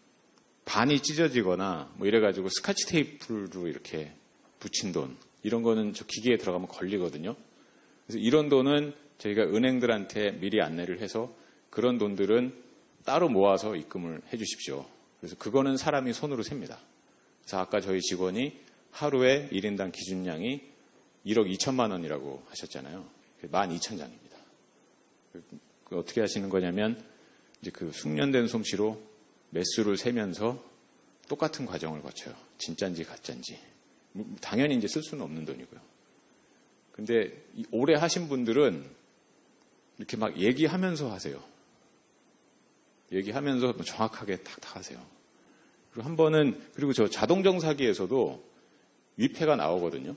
반이 찢어지거나 이래가지고 스카치 테이프로 이렇게 붙인 돈 이런 거는 저 기계에 들어가면 걸리거든요. 그래서 이런 돈은 저희가 은행들한테 미리 안내를 해서 그런 돈들은 따로 모아서 입금을 해 주십시오. 그래서 그거는 사람이 손으로 셉니다. 그래서 아까 저희 직원이 하루에 1인당 기준량이 1억 2천만 원이라고 하셨잖아요. 12,000장입니다. 어떻게 하시는 거냐면 이제 그 숙련된 솜씨로 매수를 세면서 똑같은 과정을 거쳐요. 진짜인지 가짜인지. 당연히 이제 쓸 수는 없는 돈이고요. 근데 오래 하신 분들은 이렇게 막 얘기하면서 하세요. 얘기하면서 정확하게 탁탁 하세요. 그리고 한 번은 그리고 저 자동정사기에서도 위패가 나오거든요.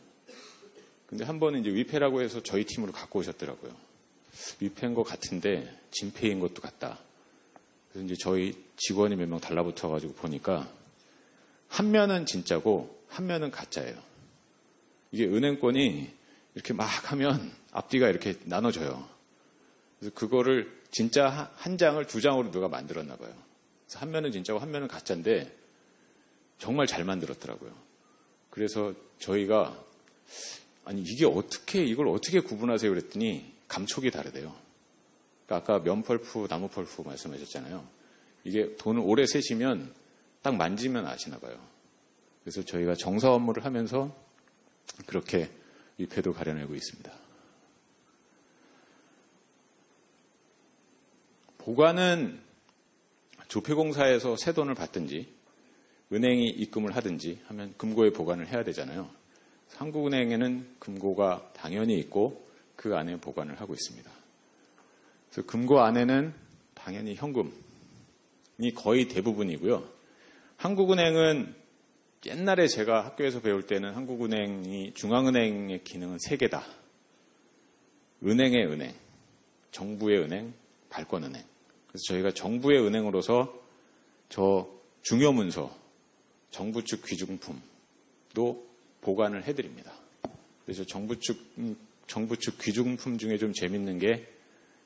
근데 한 번은 이제 위패라고 해서 저희 팀으로 갖고 오셨더라고요. 위패인 것 같은데 진패인 것도 같다. 그래서 이제 저희 직원이 몇 명 달라붙어가지고 보니까 한 면은 진짜고 한 면은 가짜예요. 이게 은행권이 이렇게 막 하면 앞뒤가 이렇게 나눠져요. 그래서 그거를 진짜 한 장을 두 장으로 누가 만들었나 봐요. 그래서 한 면은 진짜고 한 면은 가짜인데 정말 잘 만들었더라고요. 그래서 저희가 아니 이걸 어떻게 구분하세요 그랬더니 감촉이 다르대요. 그러니까 아까 면펄프, 나무펄프 말씀하셨잖아요. 이게 돈을 오래 세시면 딱 만지면 아시나 봐요. 그래서 저희가 정사 업무를 하면서 그렇게 위패도 가려내고 있습니다. 보관은 조폐공사에서 새 돈을 받든지 은행이 입금을 하든지 하면 금고에 보관을 해야 되잖아요. 한국은행에는 금고가 당연히 있고 그 안에 보관을 하고 있습니다. 그래서 금고 안에는 당연히 현금이 거의 대부분이고요. 한국은행은 옛날에 제가 학교에서 배울 때는 한국은행이 중앙은행의 기능은 3개다. 은행의 은행, 정부의 은행, 발권은행. 그래서 저희가 정부의 은행으로서 저 중요문서, 정부 측 귀중품도 보관을 해드립니다. 그래서 정부 측 귀중품 중에 좀 재밌는 게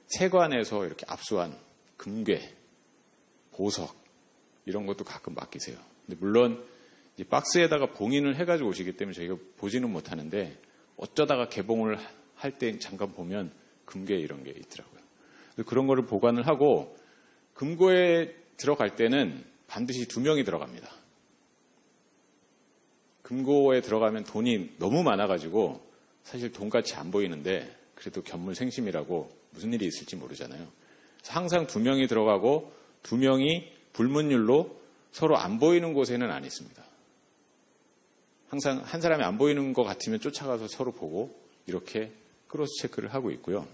세관에서 이렇게 압수한 금괴, 보석 이런 것도 가끔 맡기세요. 근데 물론 이 박스에다가 봉인을 해가지고 오시기 때문에 저희가 보지는 못하는데 어쩌다가 개봉을 할 때 잠깐 보면 금괴 이런 게 있더라고요. 그런 거를 보관을 하고 금고에 들어갈 때는 반드시 2명이 들어갑니다. 금고에 들어가면 돈이 너무 많아가지고 사실 돈같이 안 보이는데 그래도 견물생심이라고 무슨 일이 있을지 모르잖아요. 그래서 항상 2명이 들어가고 2명이 불문율로 서로 안 보이는 곳에는 안 있습니다. 항상 한 사람이 안 보이는 것 같으면 쫓아가서 서로 보고 이렇게 크로스 체크를 하고 있고요.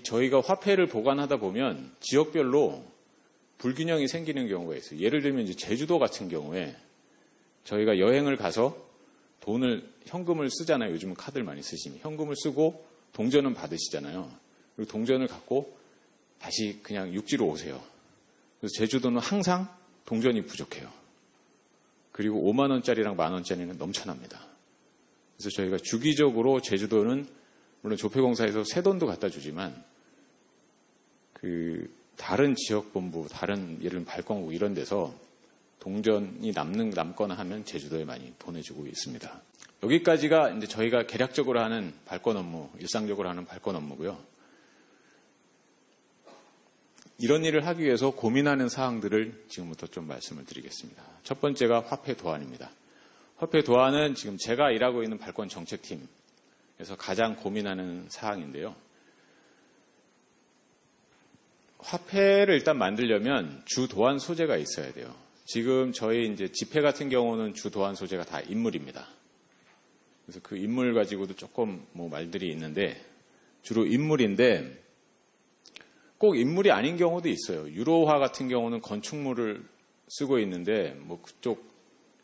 저희가 화폐를 보관하다 보면 지역별로 불균형이 생기는 경우가 있어요. 예를 들면 이제 제주도 같은 경우에 저희가 여행을 가서 현금을 쓰잖아요. 요즘은 카드를 많이 쓰시니. 현금을 쓰고 동전은 받으시잖아요. 그리고 동전을 갖고 다시 그냥 육지로 오세요. 그래서 제주도는 항상 동전이 부족해요. 그리고 5만 원짜리랑 만 원짜리는 넘쳐납니다. 그래서 저희가 주기적으로 제주도는 물론 조폐공사에서 새 돈도 갖다 주지만 다른 지역본부, 다른 예를 들면 발권국 이런 데서 동전이 남거나 하면 제주도에 많이 보내주고 있습니다. 여기까지가 이제 저희가 개략적으로 하는 발권 업무, 일상적으로 하는 발권 업무고요. 이런 일을 하기 위해서 고민하는 사항들을 지금부터 좀 말씀을 드리겠습니다. 첫 번째가 화폐 도안입니다. 화폐 도안은 지금 제가 일하고 있는 발권 정책팀에서 가장 고민하는 사항인데요. 화폐를 일단 만들려면 주 도안 소재가 있어야 돼요. 지금 저희 이제 지폐 같은 경우는 주 도안 소재가 다 인물입니다. 그래서 그 인물 가지고도 조금 말들이 있는데 주로 인물인데 꼭 인물이 아닌 경우도 있어요. 유로화 같은 경우는 건축물을 쓰고 있는데 그쪽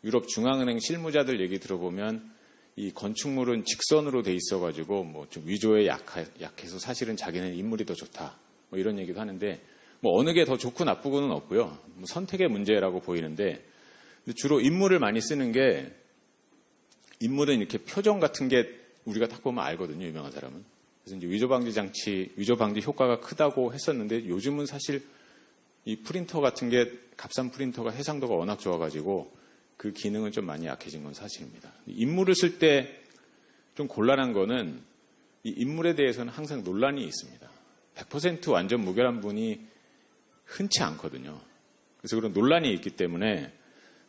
유럽 중앙은행 실무자들 얘기 들어보면 이 건축물은 직선으로 돼 있어가지고 좀 위조에 약해서 사실은 자기는 인물이 더 좋다. 이런 얘기도 하는데 어느 게 더 좋고 나쁘고는 없고요. 선택의 문제라고 보이는데 주로 인물을 많이 쓰는 게 인물은 이렇게 표정 같은 게 우리가 딱 보면 알거든요. 유명한 사람은. 그래서 이제 위조 방지 효과가 크다고 했었는데 요즘은 사실 이 프린터 같은 게 값싼 프린터가 해상도가 워낙 좋아가지고 그 기능은 좀 많이 약해진 건 사실입니다. 인물을 쓸 때 좀 곤란한 거는 이 인물에 대해서는 항상 논란이 있습니다. 100% 완전 무결한 분이 흔치 않거든요. 그래서 그런 논란이 있기 때문에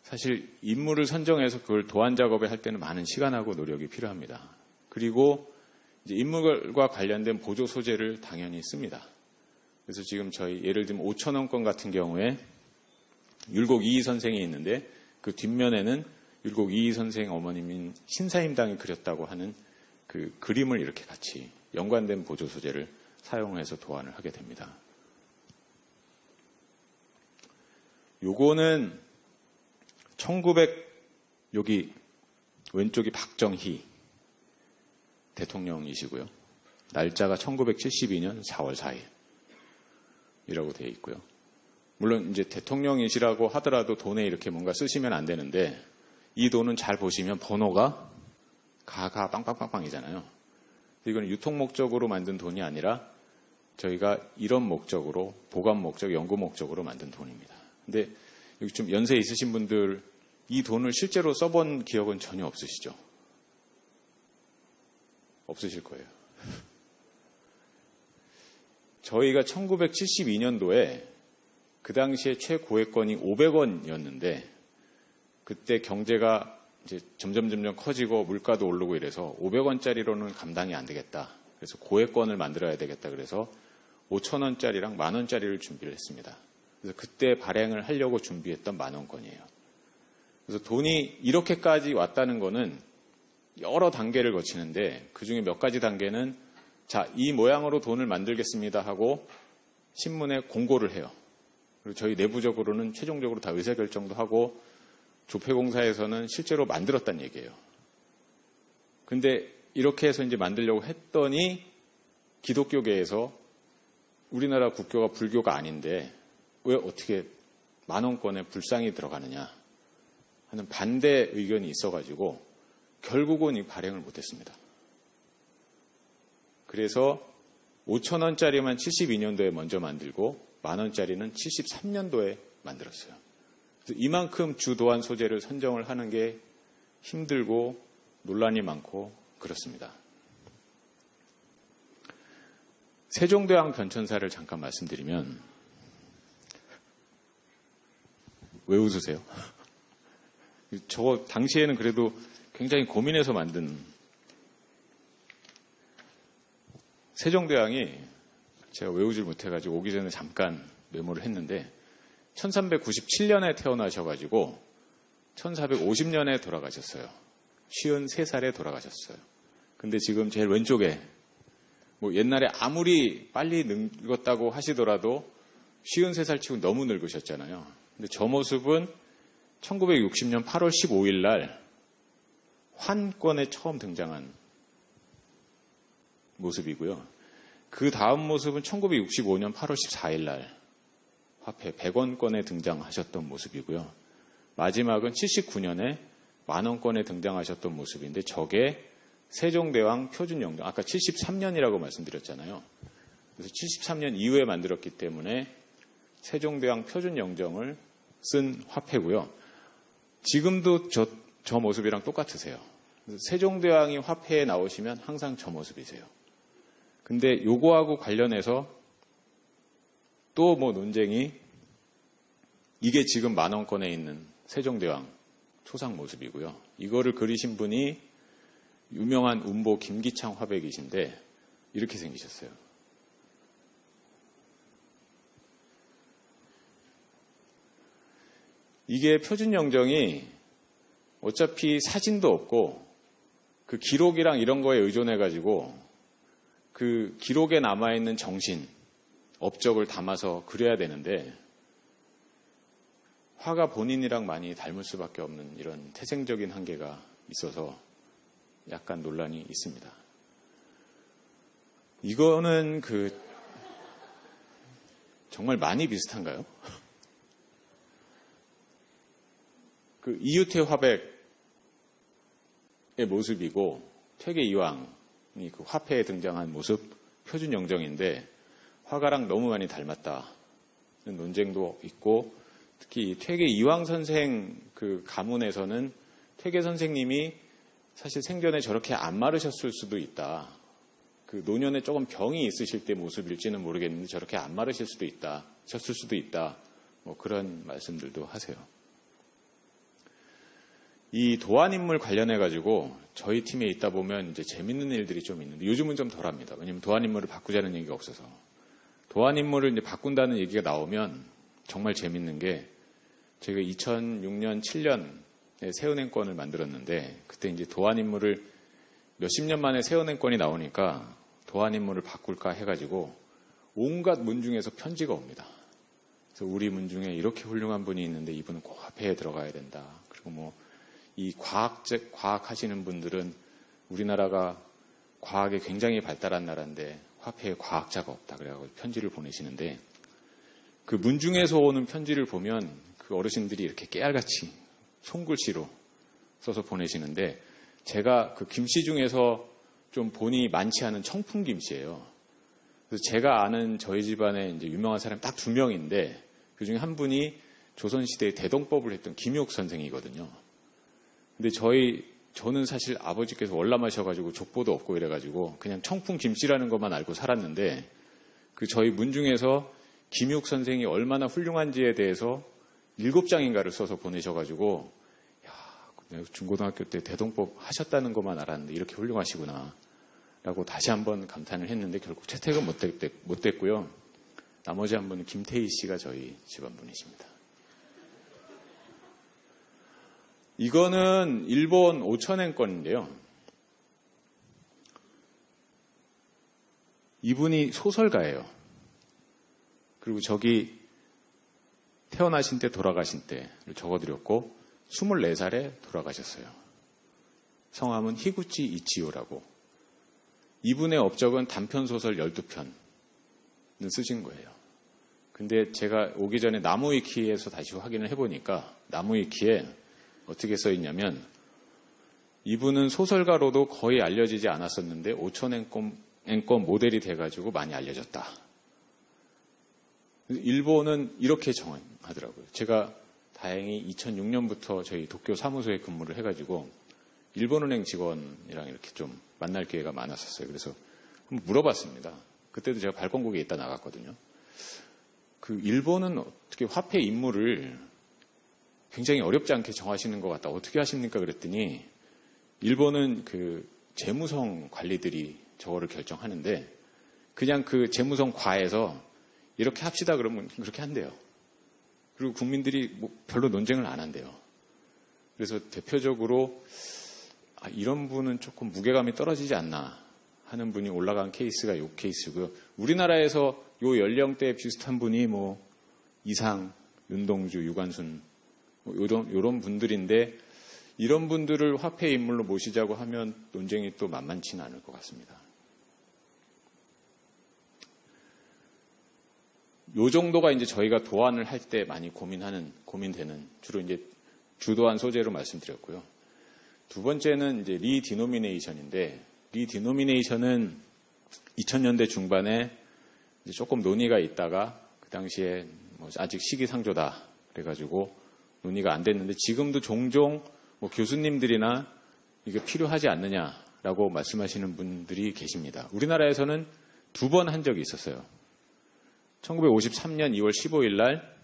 사실 인물을 선정해서 그걸 도안 작업에 할 때는 많은 시간하고 노력이 필요합니다. 그리고 이제 인물과 관련된 보조 소재를 당연히 씁니다. 그래서 지금 저희 예를 들면 5,000원권 같은 경우에 율곡 이희 선생이 있는데 그 뒷면에는 율곡 이희 선생 어머님인 신사임당이 그렸다고 하는 그 그림을 이렇게 같이 연관된 보조 소재를 사용해서 도안을 하게 됩니다. 요거는 여기 왼쪽이 박정희 대통령이시고요. 날짜가 1972년 4월 4일이라고 되어 있고요. 물론 이제 대통령이시라고 하더라도 돈에 이렇게 뭔가 쓰시면 안 되는데 이 돈은 잘 보시면 번호가 가가 빵빵빵빵이잖아요. 이건 유통 목적으로 만든 돈이 아니라 저희가 이런 목적으로 보관 목적, 연구 목적으로 만든 돈입니다. 근데 여기 좀 연세 있으신 분들 이 돈을 실제로 써본 기억은 전혀 없으시죠? 없으실 거예요. 저희가 1972년도에 그 당시에 최고액권이 500원이었는데 그때 경제가 이제 점점 커지고 물가도 오르고 이래서 500원짜리로는 감당이 안 되겠다. 그래서 고액권을 만들어야 되겠다. 그래서 5,000원짜리랑 만원짜리를 준비를 했습니다. 그래서 그때 발행을 하려고 준비했던 만원권이에요. 그래서 돈이 이렇게까지 왔다는 거는 여러 단계를 거치는데 그중에 몇 가지 단계는 자, 이 모양으로 돈을 만들겠습니다 하고 신문에 공고를 해요. 그리고 저희 내부적으로는 최종적으로 다 의사결정도 하고 조폐공사에서는 실제로 만들었다는 얘기예요. 근데 이렇게 해서 이제 만들려고 했더니 기독교계에서 우리나라 국교가 불교가 아닌데 왜 어떻게 10,000원권에 불상이 들어가느냐 하는 반대 의견이 있어가지고 결국은 이 발행을 못했습니다. 그래서 5,000원짜리만 72년도에 먼저 만들고 10,000원짜리는 73년도에 만들었어요. 그래서 이만큼 주도안 소재를 선정을 하는 게 힘들고 논란이 많고 그렇습니다. 세종대왕 변천사를 잠깐 말씀드리면 왜 웃으세요? 저 당시에는 그래도 굉장히 고민해서 만든 세종대왕이 제가 외우질 못해가지고 오기 전에 잠깐 메모를 했는데 1397년에 태어나셔가지고 1450년에 돌아가셨어요. 53살에 돌아가셨어요. 근데 지금 제일 왼쪽에 뭐 옛날에 아무리 빨리 늙었다고 하시더라도 53살 치고 너무 늙으셨잖아요. 근데 저 모습은 1960년 8월 15일 날 환권에 처음 등장한 모습이고요. 그 다음 모습은 1965년 8월 14일 날 화폐 100원권에 등장하셨던 모습이고요. 마지막은 79년에 10,000원권에 등장하셨던 모습인데 저게 세종대왕 표준영정, 아까 73년이라고 말씀드렸잖아요. 그래서 73년 이후에 만들었기 때문에 세종대왕 표준영정을 쓴 화폐고요. 지금도 저 모습이랑 똑같으세요. 세종대왕이 화폐에 나오시면 항상 저 모습이세요. 근데 요거하고 관련해서 또 뭐 논쟁이 이게 지금 10,000원권에 있는 세종대왕 초상 모습이고요. 이거를 그리신 분이 유명한 운보 김기창 화백이신데 이렇게 생기셨어요. 이게 표준영정이 어차피 사진도 없고 그 기록이랑 이런 거에 의존해가지고 그 기록에 남아있는 정신, 업적을 담아서 그려야 되는데 화가 본인이랑 많이 닮을 수밖에 없는 이런 태생적인 한계가 있어서 약간 논란이 있습니다. 이거는 정말 많이 비슷한가요? 이유태 화백의 모습이고 퇴계 이왕이 그 화폐에 등장한 모습 표준 영정인데 화가랑 너무 많이 닮았다는 논쟁도 있고 특히 퇴계 이왕 선생 그 가문에서는 퇴계 선생님이 사실 생전에 저렇게 안 마르셨을 수도 있다. 그 노년에 조금 병이 있으실 때 모습일지는 모르겠는데 저렇게 안 마르실 수도 있다. 셨을 수도 있다. 뭐 그런 말씀들도 하세요. 이 도안인물 관련해가지고 저희 팀에 있다 보면 이제 재밌는 일들이 좀 있는데 요즘은 좀 덜합니다. 왜냐면 도안인물을 바꾸자는 얘기가 없어서. 도안인물을 이제 바꾼다는 얘기가 나오면 정말 재밌는 게 제가 2006년, 7년에 새은행권을 만들었는데 그때 이제 도안인물을 몇십 년 만에 새은행권이 나오니까 도안인물을 바꿀까 해가지고 온갖 문 중에서 편지가 옵니다. 그래서 우리 문 중에 이렇게 훌륭한 분이 있는데 이분은 꼭 화폐에 들어가야 된다. 그리고 뭐 이 과학 하시는 분들은 우리나라가 과학에 굉장히 발달한 나라인데 화폐에 과학자가 없다. 그래가지고 편지를 보내시는데 그 문 중에서 오는 편지를 보면 그 어르신들이 이렇게 깨알같이 손글씨로 써서 보내시는데 제가 그 김씨 중에서 좀 본이 많지 않은 청풍 김씨예요. 그래서 제가 아는 저희 집안에 이제 유명한 사람이 딱 2명인데 그 중에 한 분이 조선시대에 대동법을 했던 김욕 선생이거든요. 근데 저는 사실 아버지께서 월남하셔가지고 족보도 없고 이래가지고 그냥 청풍 김씨라는 것만 알고 살았는데 그 저희 문 중에서 김욕 선생이 얼마나 훌륭한지에 대해서 7장인가를 써서 보내셔가지고 내가 중고등학교 때 대동법 하셨다는 것만 알았는데 이렇게 훌륭하시구나 라고 다시 한번 감탄을 했는데 결국 채택은 못 됐고요. 나머지 한 분은 김태희 씨가 저희 집안 분이십니다. 이거는 일본 5,000엔 건인데요. 이분이 소설가예요. 그리고 저기 태어나신 때 돌아가신 때를 적어드렸고 24살에 돌아가셨어요. 성함은 히구치 이치요라고. 이분의 업적은 단편소설 12편은 쓰신 거예요. 근데 제가 오기 전에 나무위키에서 다시 확인을 해보니까 나무위키에 어떻게 써있냐면 이분은 소설가로도 거의 알려지지 않았었는데 5,000엔권 모델이 돼가지고 많이 알려졌다. 일본은 이렇게 정하더라고요. 제가 다행히 2006년부터 저희 도쿄 사무소에 근무를 해가지고 일본은행 직원이랑 이렇게 좀 만날 기회가 많았었어요. 그래서 한번 물어봤습니다. 그때도 제가 발권국에 있다 나갔거든요. 그 일본은 어떻게 화폐 인물을 굉장히 어렵지 않게 정하시는 것 같다. 어떻게 하십니까? 그랬더니 일본은 그 재무성 관리들이 저거를 결정하는데 그냥 그 재무성 과에서 이렇게 합시다 그러면 그렇게 한대요. 그리고 국민들이 뭐 별로 논쟁을 안 한대요. 그래서 대표적으로 이런 분은 조금 무게감이 떨어지지 않나 하는 분이 올라간 케이스가 이 케이스고요. 우리나라에서 요 연령대 비슷한 분이 뭐 이상, 윤동주, 유관순 뭐 이런 분들인데 이런 분들을 화폐 인물로 모시자고 하면 논쟁이 또 만만치는 않을 것 같습니다. 요 정도가 이제 저희가 도안을 할 때 많이 고민되는 주로 이제 주도안 소재로 말씀드렸고요. 두 번째는 이제 리디노미네이션인데 리디노미네이션은 2000년대 중반에 이제 조금 논의가 있다가 그 당시에 뭐 아직 시기상조다 그래가지고 논의가 안 됐는데 지금도 종종 뭐 교수님들이나 이게 필요하지 않느냐라고 말씀하시는 분들이 계십니다. 우리나라에서는 2번 한 적이 있었어요. 1953년 2월 15일 날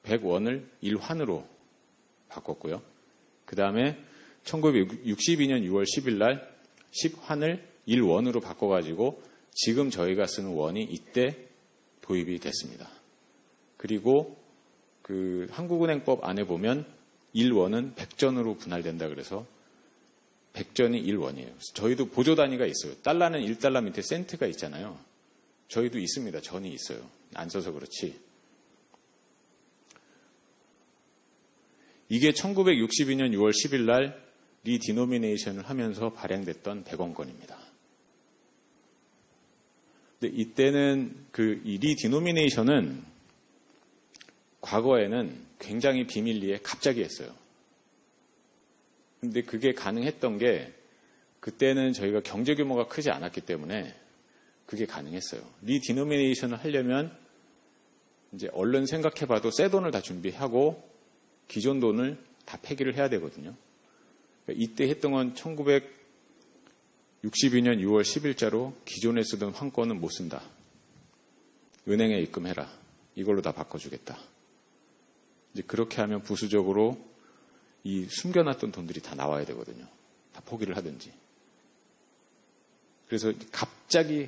100원을 1환으로 바꿨고요. 그 다음에 1962년 6월 10일 날 10환을 1원으로 바꿔가지고 지금 저희가 쓰는 원이 이때 도입이 됐습니다. 그리고 그 한국은행법 안에 보면 1원은 100전으로 분할된다 그래서 100전이 1원이에요. 저희도 보조 단위가 있어요. 달러는 1달러 밑에 센트가 있잖아요. 저희도 있습니다. 전이 있어요. 안 써서 그렇지. 이게 1962년 6월 10일 날 리디노미네이션을 하면서 발행됐던 100원권입니다. 근데 이때는 이 리디노미네이션은 과거에는 굉장히 비밀리에 갑자기 했어요. 근데 그게 가능했던 게 그때는 저희가 경제 규모가 크지 않았기 때문에 그게 가능했어요. 리디노미네이션을 하려면 이제 얼른 생각해봐도 새 돈을 다 준비하고 기존 돈을 다 폐기를 해야 되거든요. 그러니까 이때 했던 건 1962년 6월 10일자로 기존에 쓰던 환권은 못 쓴다. 은행에 입금해라. 이걸로 다 바꿔주겠다. 이제 그렇게 하면 부수적으로 이 숨겨놨던 돈들이 다 나와야 되거든요. 다 포기를 하든지. 그래서 갑자기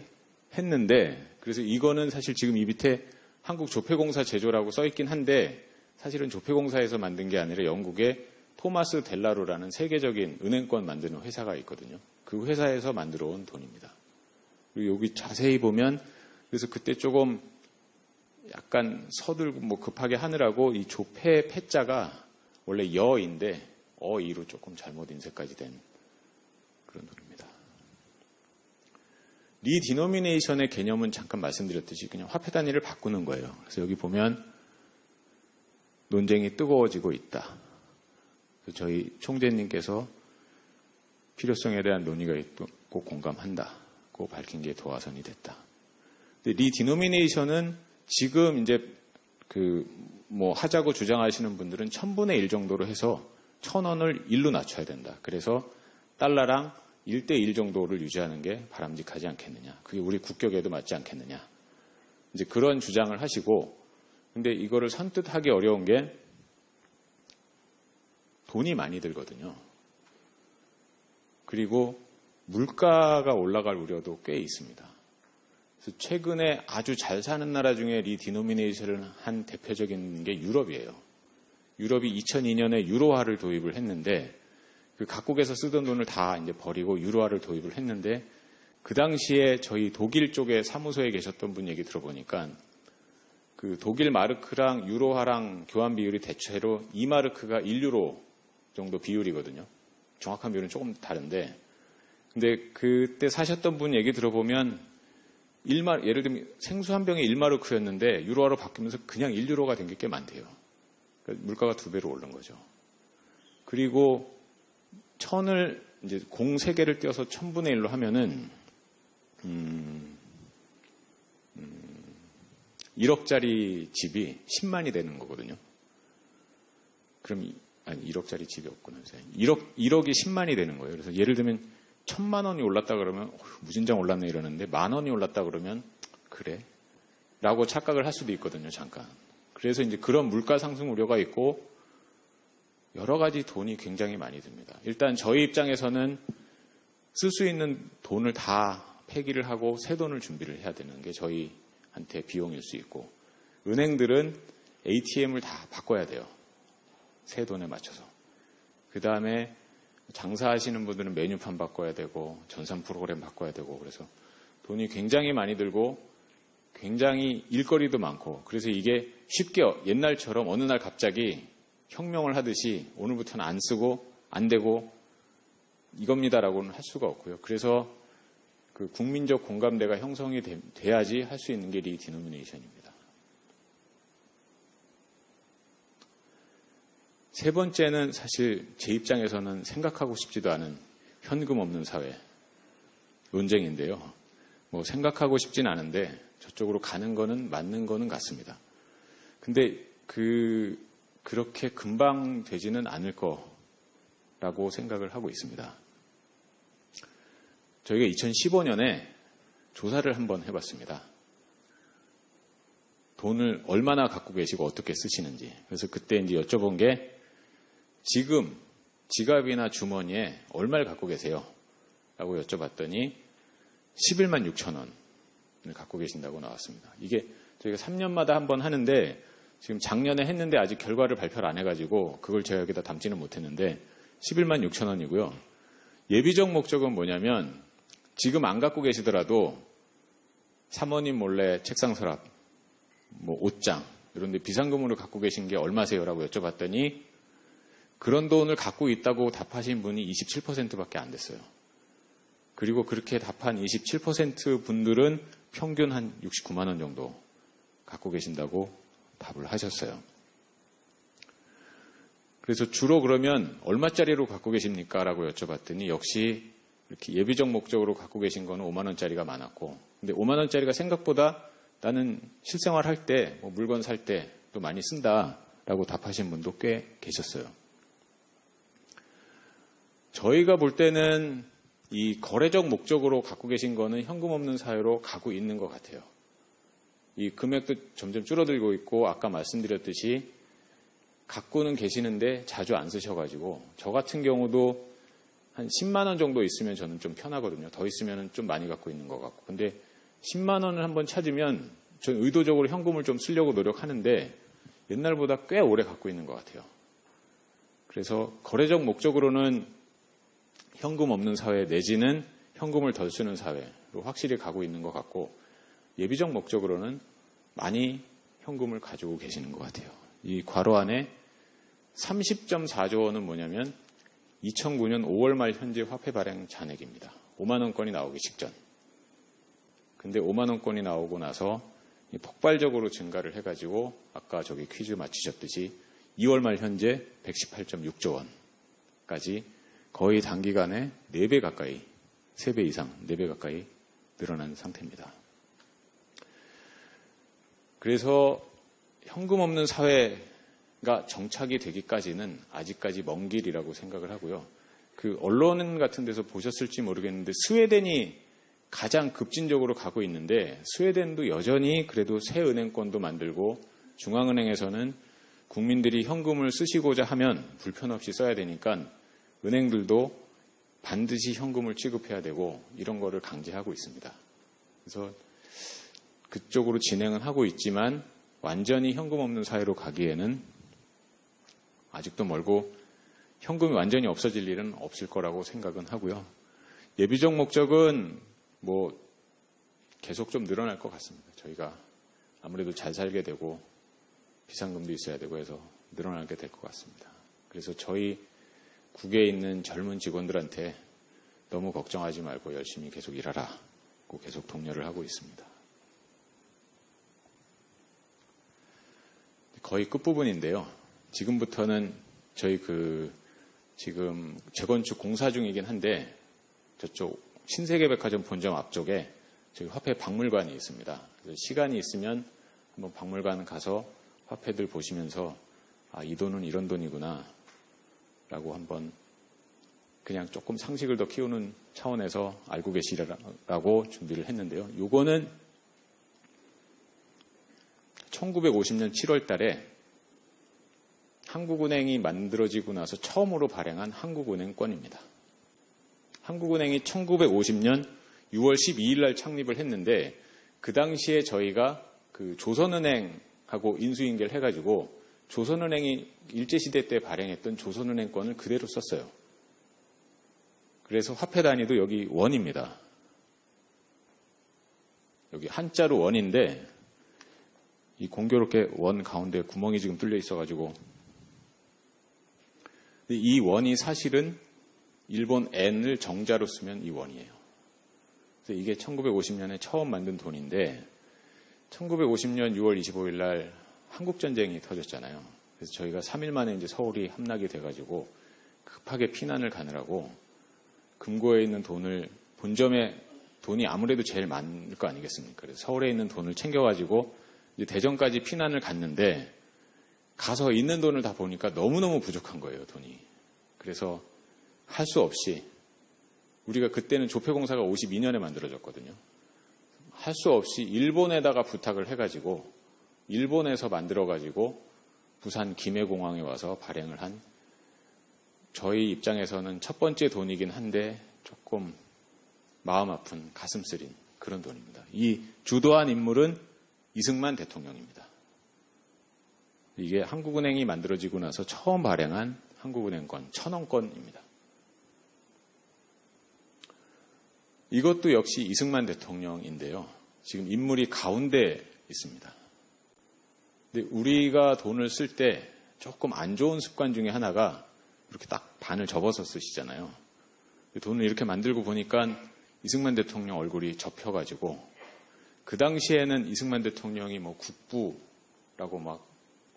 했는데 그래서 이거는 사실 지금 이 밑에 한국조폐공사 제조라고 써있긴 한데 사실은 조폐공사에서 만든 게 아니라 영국의 토마스 델라로라는 세계적인 은행권 만드는 회사가 있거든요. 그 회사에서 만들어 온 돈입니다. 그리고 여기 자세히 보면 그래서 그때 조금 약간 서둘고 뭐 급하게 하느라고 이 조폐 패자가 원래 여인데 어이로 조금 잘못 인쇄까지 된 그런 돈입니다. 리디노미네이션의 개념은 잠깐 말씀드렸듯이 그냥 화폐 단위를 바꾸는 거예요. 그래서 여기 보면 논쟁이 뜨거워지고 있다. 그래서 저희 총재님께서 필요성에 대한 논의가 있고 공감한다고 밝힌 게 도화선이 됐다. 근데 리디노미네이션은 지금 이제 뭐 하자고 주장하시는 분들은 1000분의 1 정도로 해서 1000원을 1로 낮춰야 된다. 그래서 달러랑 1대1 정도를 유지하는 게 바람직하지 않겠느냐. 그게 우리 국격에도 맞지 않겠느냐. 이제 그런 주장을 하시고, 근데 이거를 선뜻 하기 어려운 게 돈이 많이 들거든요. 그리고 물가가 올라갈 우려도 꽤 있습니다. 그래서 최근에 아주 잘 사는 나라 중에 리디노미네이션을 한 대표적인 게 유럽이에요. 유럽이 2002년에 유로화를 도입을 했는데 그 각국에서 쓰던 돈을 다 이제 버리고 유로화를 도입을 했는데 그 당시에 저희 독일 쪽에 사무소에 계셨던 분 얘기 들어보니까 그 독일 마르크랑 유로화랑 교환 비율이 대체로 2마르크가 1유로 정도 비율이거든요. 정확한 비율은 조금 다른데, 근데 그때 사셨던 분 얘기 들어보면 예를 들면 생수 한 병에 1마르크였는데 유로화로 바뀌면서 그냥 1유로가 된 게 꽤 많대요. 그러니까 물가가 2배로 오른 거죠. 그리고 천을 이제 공 3개를 띄어서 1000분의 1로 하면은 1억짜리 집이 10만이 되는 거거든요. 그럼 아니 1억짜리 집이 없구나. 1억이 10만이 되는 거예요. 그래서 예를 들면 1000만 원이 올랐다 그러면 무진장 올랐네 이러는데 10,000원이 올랐다 그러면 그래? 라고 착각을 할 수도 있거든요. 잠깐. 그래서 이제 그런 물가 상승 우려가 있고 여러 가지 돈이 굉장히 많이 듭니다. 일단 저희 입장에서는 쓸 수 있는 돈을 다 폐기를 하고 새 돈을 준비를 해야 되는 게 저희한테 비용일 수 있고, 은행들은 ATM을 다 바꿔야 돼요. 새 돈에 맞춰서. 그 다음에 장사하시는 분들은 메뉴판 바꿔야 되고 전산 프로그램 바꿔야 되고, 그래서 돈이 굉장히 많이 들고 굉장히 일거리도 많고, 그래서 이게 쉽게 옛날처럼 어느 날 갑자기 혁명을 하듯이 오늘부터는 안 쓰고 안 되고 이겁니다라고는 할 수가 없고요. 그래서 그 국민적 공감대가 형성이 돼야지 할 수 있는 게 리디노미네이션입니다. 세 번째는 사실 제 입장에서는 생각하고 싶지도 않은 현금 없는 사회 논쟁인데요. 뭐 생각하고 싶진 않은데 저쪽으로 가는 거는 맞는 거는 같습니다. 근데 그렇게 금방 되지는 않을 거라고 생각을 하고 있습니다. 저희가 2015년에 조사를 한번 해봤습니다. 돈을 얼마나 갖고 계시고 어떻게 쓰시는지. 그래서 그때 이제 여쭤본 게 지금 지갑이나 주머니에 얼마를 갖고 계세요? 라고 여쭤봤더니 11만 6천 원을 갖고 계신다고 나왔습니다. 이게 저희가 3년마다 한번 하는데 지금 작년에 했는데 아직 결과를 발표를 안 해가지고 그걸 제가 여기다 담지는 못했는데 11만 6천 원이고요. 예비적 목적은 뭐냐면 지금 안 갖고 계시더라도 사모님 몰래 책상 서랍, 뭐 옷장 이런 데 비상금으로 갖고 계신 게 얼마세요? 라고 여쭤봤더니 그런 돈을 갖고 있다고 답하신 분이 27%밖에 안 됐어요. 그리고 그렇게 답한 27% 분들은 평균 한 69만 원 정도 갖고 계신다고 답을 하셨어요. 그래서 주로 그러면 얼마짜리로 갖고 계십니까? 라고 여쭤봤더니 역시 이렇게 예비적 목적으로 갖고 계신 거는 5만 원짜리가 많았고, 근데 5만 원짜리가 생각보다 나는 실생활 할 때, 뭐 물건 살 때 또 많이 쓴다라고 답하신 분도 꽤 계셨어요. 저희가 볼 때는 이 거래적 목적으로 갖고 계신 거는 현금 없는 사회로 가고 있는 것 같아요. 이 금액도 점점 줄어들고 있고, 아까 말씀드렸듯이 갖고는 계시는데 자주 안 쓰셔가지고, 저 같은 경우도 한 10만 원 정도 있으면 저는 좀 편하거든요. 더 있으면 좀 많이 갖고 있는 것 같고. 근데 10만 원을 한번 찾으면 저는 의도적으로 현금을 좀 쓰려고 노력하는데 옛날보다 꽤 오래 갖고 있는 것 같아요. 그래서 거래적 목적으로는 현금 없는 사회 내지는 현금을 덜 쓰는 사회로 확실히 가고 있는 것 같고, 예비적 목적으로는 많이 현금을 가지고 계시는 것 같아요. 이 괄호 안에 30.4조 원은 뭐냐면 2009년 5월 말 현재 화폐 발행 잔액입니다. 5만 원권이 나오기 직전. 근데 5만 원권이 나오고 나서 폭발적으로 증가를 해가지고 아까 저기 퀴즈 맞히셨듯이 2월 말 현재 118.6조 원까지 거의 단기간에 4배 가까이, 3배 이상, 4배 가까이 늘어난 상태입니다. 그래서 현금 없는 사회가 정착이 되기까지는 아직까지 먼 길이라고 생각을 하고요. 그 언론 같은 데서 보셨을지 모르겠는데 스웨덴이 가장 급진적으로 가고 있는데, 스웨덴도 여전히 그래도 새 은행권도 만들고 중앙은행에서는 국민들이 현금을 쓰시고자 하면 불편 없이 써야 되니까 은행들도 반드시 현금을 취급해야 되고 이런 거를 강제하고 있습니다. 그래서 그쪽으로 진행은 하고 있지만 완전히 현금 없는 사회로 가기에는 아직도 멀고 현금이 완전히 없어질 일은 없을 거라고 생각은 하고요. 예비적 목적은 뭐 계속 좀 늘어날 것 같습니다. 저희가 아무래도 잘 살게 되고 비상금도 있어야 되고 해서 늘어나게 될 것 같습니다. 그래서 저희 국에 있는 젊은 직원들한테 너무 걱정하지 말고 열심히 계속 일하라고 계속 독려를 하고 있습니다. 거의 끝부분인데요. 지금부터는 저희 지금 재건축 공사 중이긴 한데 저쪽 신세계백화점 본점 앞쪽에 저희 화폐 박물관이 있습니다. 그래서 시간이 있으면 한번 박물관 가서 화폐들 보시면서 아, 이 돈은 이런 돈이구나 라고 한번 그냥 조금 상식을 더 키우는 차원에서 알고 계시라고 준비를 했는데요. 요거는 1950년 7월 달에 한국은행이 만들어지고 나서 처음으로 발행한 한국은행권입니다. 한국은행이 1950년 6월 12일 날 창립을 했는데 그 당시에 저희가 그 조선은행하고 인수인계를 해가지고 조선은행이 일제시대 때 발행했던 조선은행권을 그대로 썼어요. 그래서 화폐 단위도 여기 원입니다. 여기 한자로 원인데 이 공교롭게 원 가운데 구멍이 지금 뚫려 있어가지고 이 원이 사실은 일본 엔을 정자로 쓰면 이 원이에요. 그래서 이게 1950년에 처음 만든 돈인데 1950년 6월 25일 날 한국전쟁이 터졌잖아요. 그래서 저희가 3일 만에 이제 서울이 함락이 돼가지고 급하게 피난을 가느라고 금고에 있는 돈을 본점에 돈이 아무래도 제일 많을 거 아니겠습니까? 그래서 서울에 있는 돈을 챙겨가지고 이제 대전까지 피난을 갔는데 가서 있는 돈을 다 보니까 너무너무 부족한 거예요, 돈이. 그래서 할 수 없이 우리가 그때는 조폐공사가 52년에 만들어졌거든요. 할 수 없이 일본에다가 부탁을 해가지고 일본에서 만들어가지고 부산 김해공항에 와서 발행을 한 저희 입장에서는 첫 번째 돈이긴 한데 조금 마음 아픈 가슴 쓰린 그런 돈입니다. 이 주도한 인물은 이승만 대통령입니다. 이게 한국은행이 만들어지고 나서 처음 발행한 한국은행권 1000원권입니다. 이것도 역시 이승만 대통령인데요. 지금 인물이 가운데 있습니다. 근데 우리가 돈을 쓸 때 조금 안 좋은 습관 중에 하나가 이렇게 딱 반을 접어서 쓰시잖아요. 돈을 이렇게 만들고 보니까 이승만 대통령 얼굴이 접혀가지고 그 당시에는 이승만 대통령이 뭐 국부라고 막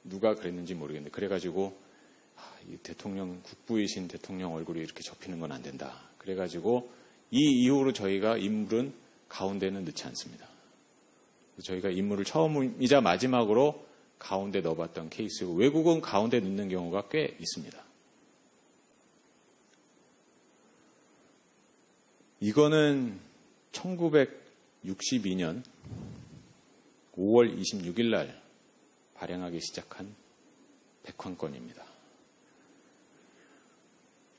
누가 그랬는지 모르겠는데 그래가지고 이 대통령 국부이신 대통령 얼굴이 이렇게 접히는 건 안 된다. 그래가지고 이 이후로 저희가 인물은 가운데는 넣지 않습니다. 저희가 인물을 처음이자 마지막으로 가운데 넣어봤던 케이스고 외국은 가운데 넣는 경우가 꽤 있습니다. 이거는 1962년 5월 26일 날 발행하기 시작한 백환권입니다.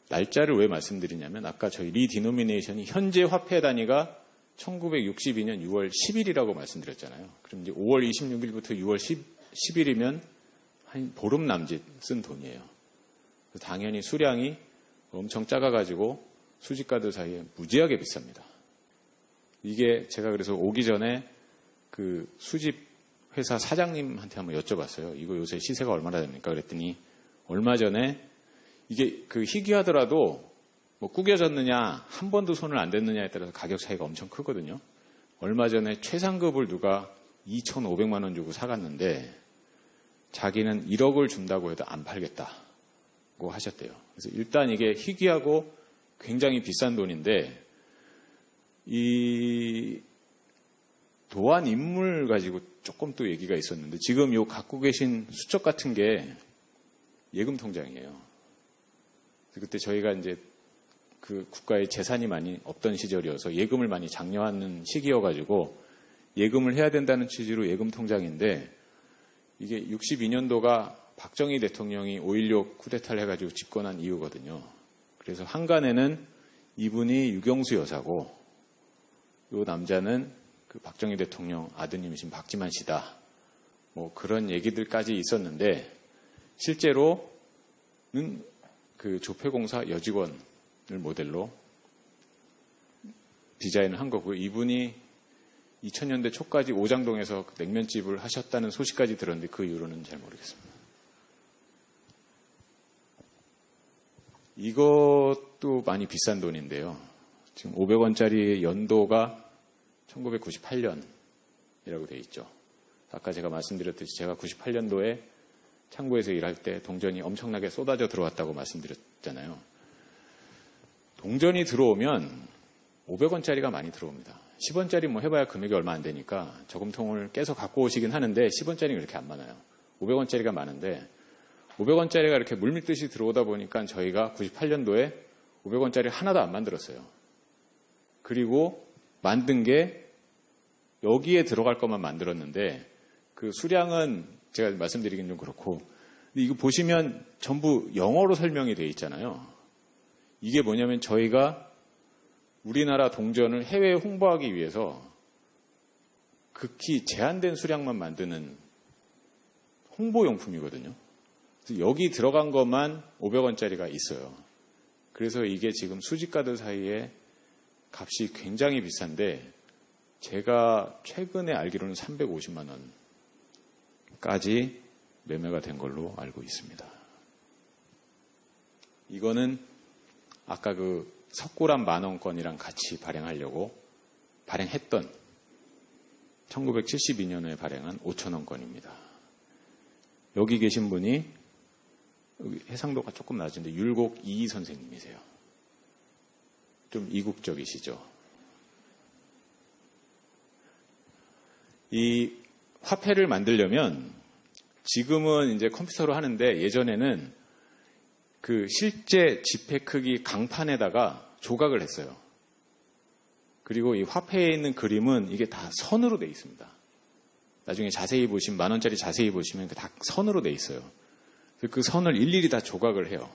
날짜를 왜 말씀드리냐면 아까 저희 리디노미네이션이 현재 화폐 단위가 1962년 6월 10일이라고 말씀드렸잖아요. 그럼 이제 5월 26일부터 6월 10일이면 한 보름 남짓 쓴 돈이에요. 당연히 수량이 엄청 작아가지고 수집가들 사이에 무지하게 비쌉니다. 이게 제가 그래서 오기 전에 그 수집 회사 사장님한테 한번 여쭤봤어요. 이거 요새 시세가 얼마나 됩니까? 그랬더니 얼마 전에 이게 그 희귀하더라도 뭐 구겨졌느냐 한 번도 손을 안 댔느냐에 따라서 가격 차이가 엄청 크거든요. 얼마 전에 최상급을 누가 2,500만 원 주고 사갔는데 자기는 1억을 준다고 해도 안 팔겠다고 하셨대요. 그래서 일단 이게 희귀하고 굉장히 비싼 돈인데 이 도안 인물 가지고 조금 또 얘기가 있었는데 지금 요 갖고 계신 수첩 같은 게 예금 통장이에요. 그때 저희가 이제 그 국가에 재산이 많이 없던 시절이어서 예금을 많이 장려하는 시기여가지고 예금을 해야 된다는 취지로 예금 통장인데 이게 62년도가 박정희 대통령이 5.16 쿠데타를 해가지고 집권한 이유거든요. 그래서 한간에는 이분이 유경수 여사고 이 남자는 그 박정희 대통령 아드님이신 박지만 씨다. 뭐 그런 얘기들까지 있었는데 실제로는 그 조폐공사 여직원을 모델로 디자인을 한 거고요. 이분이 2000년대 초까지 오장동에서 냉면집을 하셨다는 소식까지 들었는데 그 이후로는 잘 모르겠습니다. 이것도 많이 비싼 돈인데요. 지금 500원짜리 연도가 1998년이라고 돼 있죠. 아까 제가 말씀드렸듯이 제가 98년도에 창고에서 일할 때 동전이 엄청나게 쏟아져 들어왔다고 말씀드렸잖아요. 동전이 들어오면 500원짜리가 많이 들어옵니다. 10원짜리 뭐 해봐야 금액이 얼마 안 되니까 저금통을 깨서 갖고 오시긴 하는데 10원짜리는 그렇게 안 많아요. 500원짜리가 많은데 500원짜리가 이렇게 물밀듯이 들어오다 보니까 저희가 98년도에 500원짜리 하나도 안 만들었어요. 그리고 만든 게 여기에 들어갈 것만 만들었는데 그 수량은 제가 말씀드리긴 좀 그렇고 근데 이거 보시면 전부 영어로 설명이 되어 있잖아요. 이게 뭐냐면 저희가 우리나라 동전을 해외에 홍보하기 위해서 극히 제한된 수량만 만드는 홍보용품이거든요. 그래서 여기 들어간 것만 500원짜리가 있어요. 그래서 이게 지금 수집가들 사이에 값이 굉장히 비싼데 제가 최근에 알기로는 350만 원까지 매매가 된 걸로 알고 있습니다. 이거는 아까 그 석고람 만원권이랑 같이 발행했던 1972년에 발행한 5,000원권입니다. 여기 계신 분이 여기 해상도가 조금 낮은데 율곡 이희 선생님이세요. 좀 이국적이시죠. 이 화폐를 만들려면 지금은 이제 컴퓨터로 하는데 예전에는 그 실제 지폐 크기 강판에다가 조각을 했어요. 그리고 이 화폐에 있는 그림은 이게 다 선으로 돼 있습니다. 나중에 자세히 보시면 만원짜리 자세히 보시면 다 선으로 돼 있어요. 그 선을 일일이 다 조각을 해요.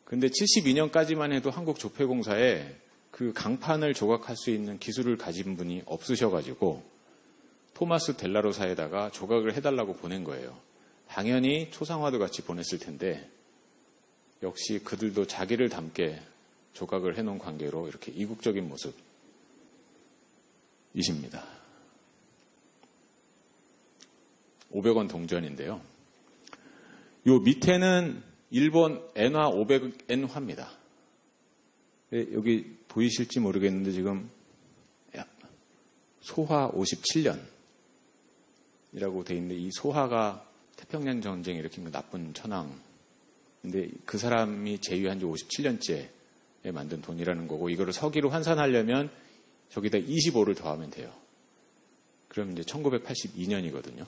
근데 72년까지만 해도 한국조폐공사에 그 강판을 조각할 수 있는 기술을 가진 분이 없으셔가지고 토마스 델라로사에다가 조각을 해달라고 보낸 거예요. 당연히 초상화도 같이 보냈을 텐데 역시 그들도 자기를 닮게 조각을 해놓은 관계로 이렇게 이국적인 모습이십니다. 500원 동전인데요. 요 밑에는 일본 엔화 500엔화입니다. 여기 보이실지 모르겠는데 지금 소화 57년이라고 돼 있는데 이 소화가 태평양 전쟁에 일으킨 그 나쁜 천황. 근데 그 사람이 제위한 지 57년째에 만든 돈이라는 거고 이거를 서기로 환산하려면 저기다 25를 더하면 돼요. 그럼 이제 1982년이거든요.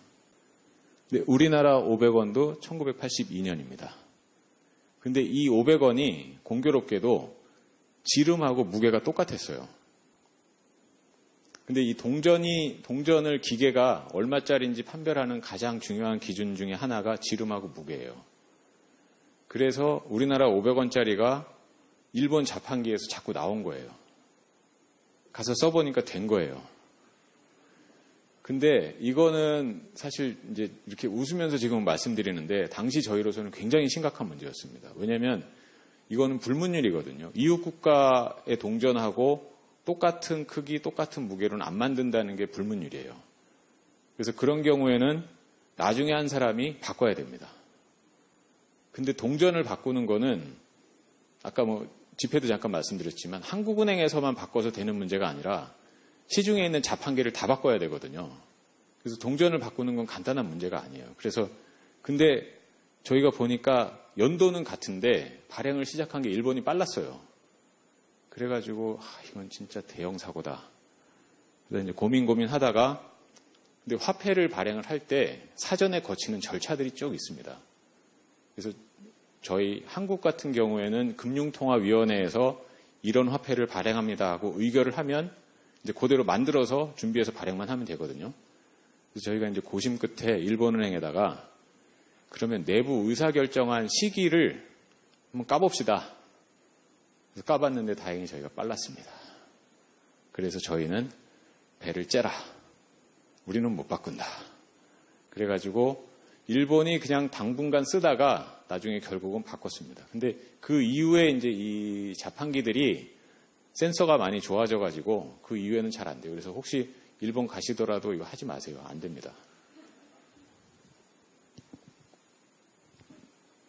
근데 우리나라 500원도 1982년입니다. 근데 이 500원이 공교롭게도 지름하고 무게가 똑같았어요. 근데 이 동전을 기계가 얼마짜리인지 판별하는 가장 중요한 기준 중에 하나가 지름하고 무게예요. 그래서 우리나라 500원짜리가 일본 자판기에서 자꾸 나온 거예요. 가서 써보니까 된 거예요. 근데 이거는 사실 이제 이렇게 웃으면서 지금 말씀드리는데 당시 저희로서는 굉장히 심각한 문제였습니다. 왜냐하면 이거는 불문율이거든요. 이웃 국가의 동전하고 똑같은 크기, 똑같은 무게로는 안 만든다는 게 불문율이에요. 그래서 그런 경우에는 나중에 한 사람이 바꿔야 됩니다. 근데 동전을 바꾸는 거는 아까 뭐 지폐도 잠깐 말씀드렸지만 한국은행에서만 바꿔서 되는 문제가 아니라 시중에 있는 자판기를 다 바꿔야 되거든요. 그래서 동전을 바꾸는 건 간단한 문제가 아니에요. 그래서 근데 저희가 보니까 연도는 같은데 발행을 시작한 게 일본이 빨랐어요. 그래가지고 이건 진짜 대형 사고다. 그래서 이제 고민하다가 근데 화폐를 발행을 할 때 사전에 거치는 절차들이 쭉 있습니다. 그래서 저희 한국 같은 경우에는 금융통화위원회에서 이런 화폐를 발행합니다 하고 의결을 하면 이제 그대로 만들어서 준비해서 발행만 하면 되거든요. 그래서 저희가 이제 고심 끝에 일본은행에다가 그러면 내부 의사결정한 시기를 한번 까봅시다. 그래서 까봤는데 다행히 저희가 빨랐습니다. 그래서 저희는 배를 째라. 우리는 못 바꾼다. 그래가지고 일본이 그냥 당분간 쓰다가 나중에 결국은 바꿨습니다. 근데 그 이후에 이제 이 자판기들이 센서가 많이 좋아져가지고 그 이후에는 잘 안 돼요. 그래서 혹시 일본 가시더라도 이거 하지 마세요. 안 됩니다.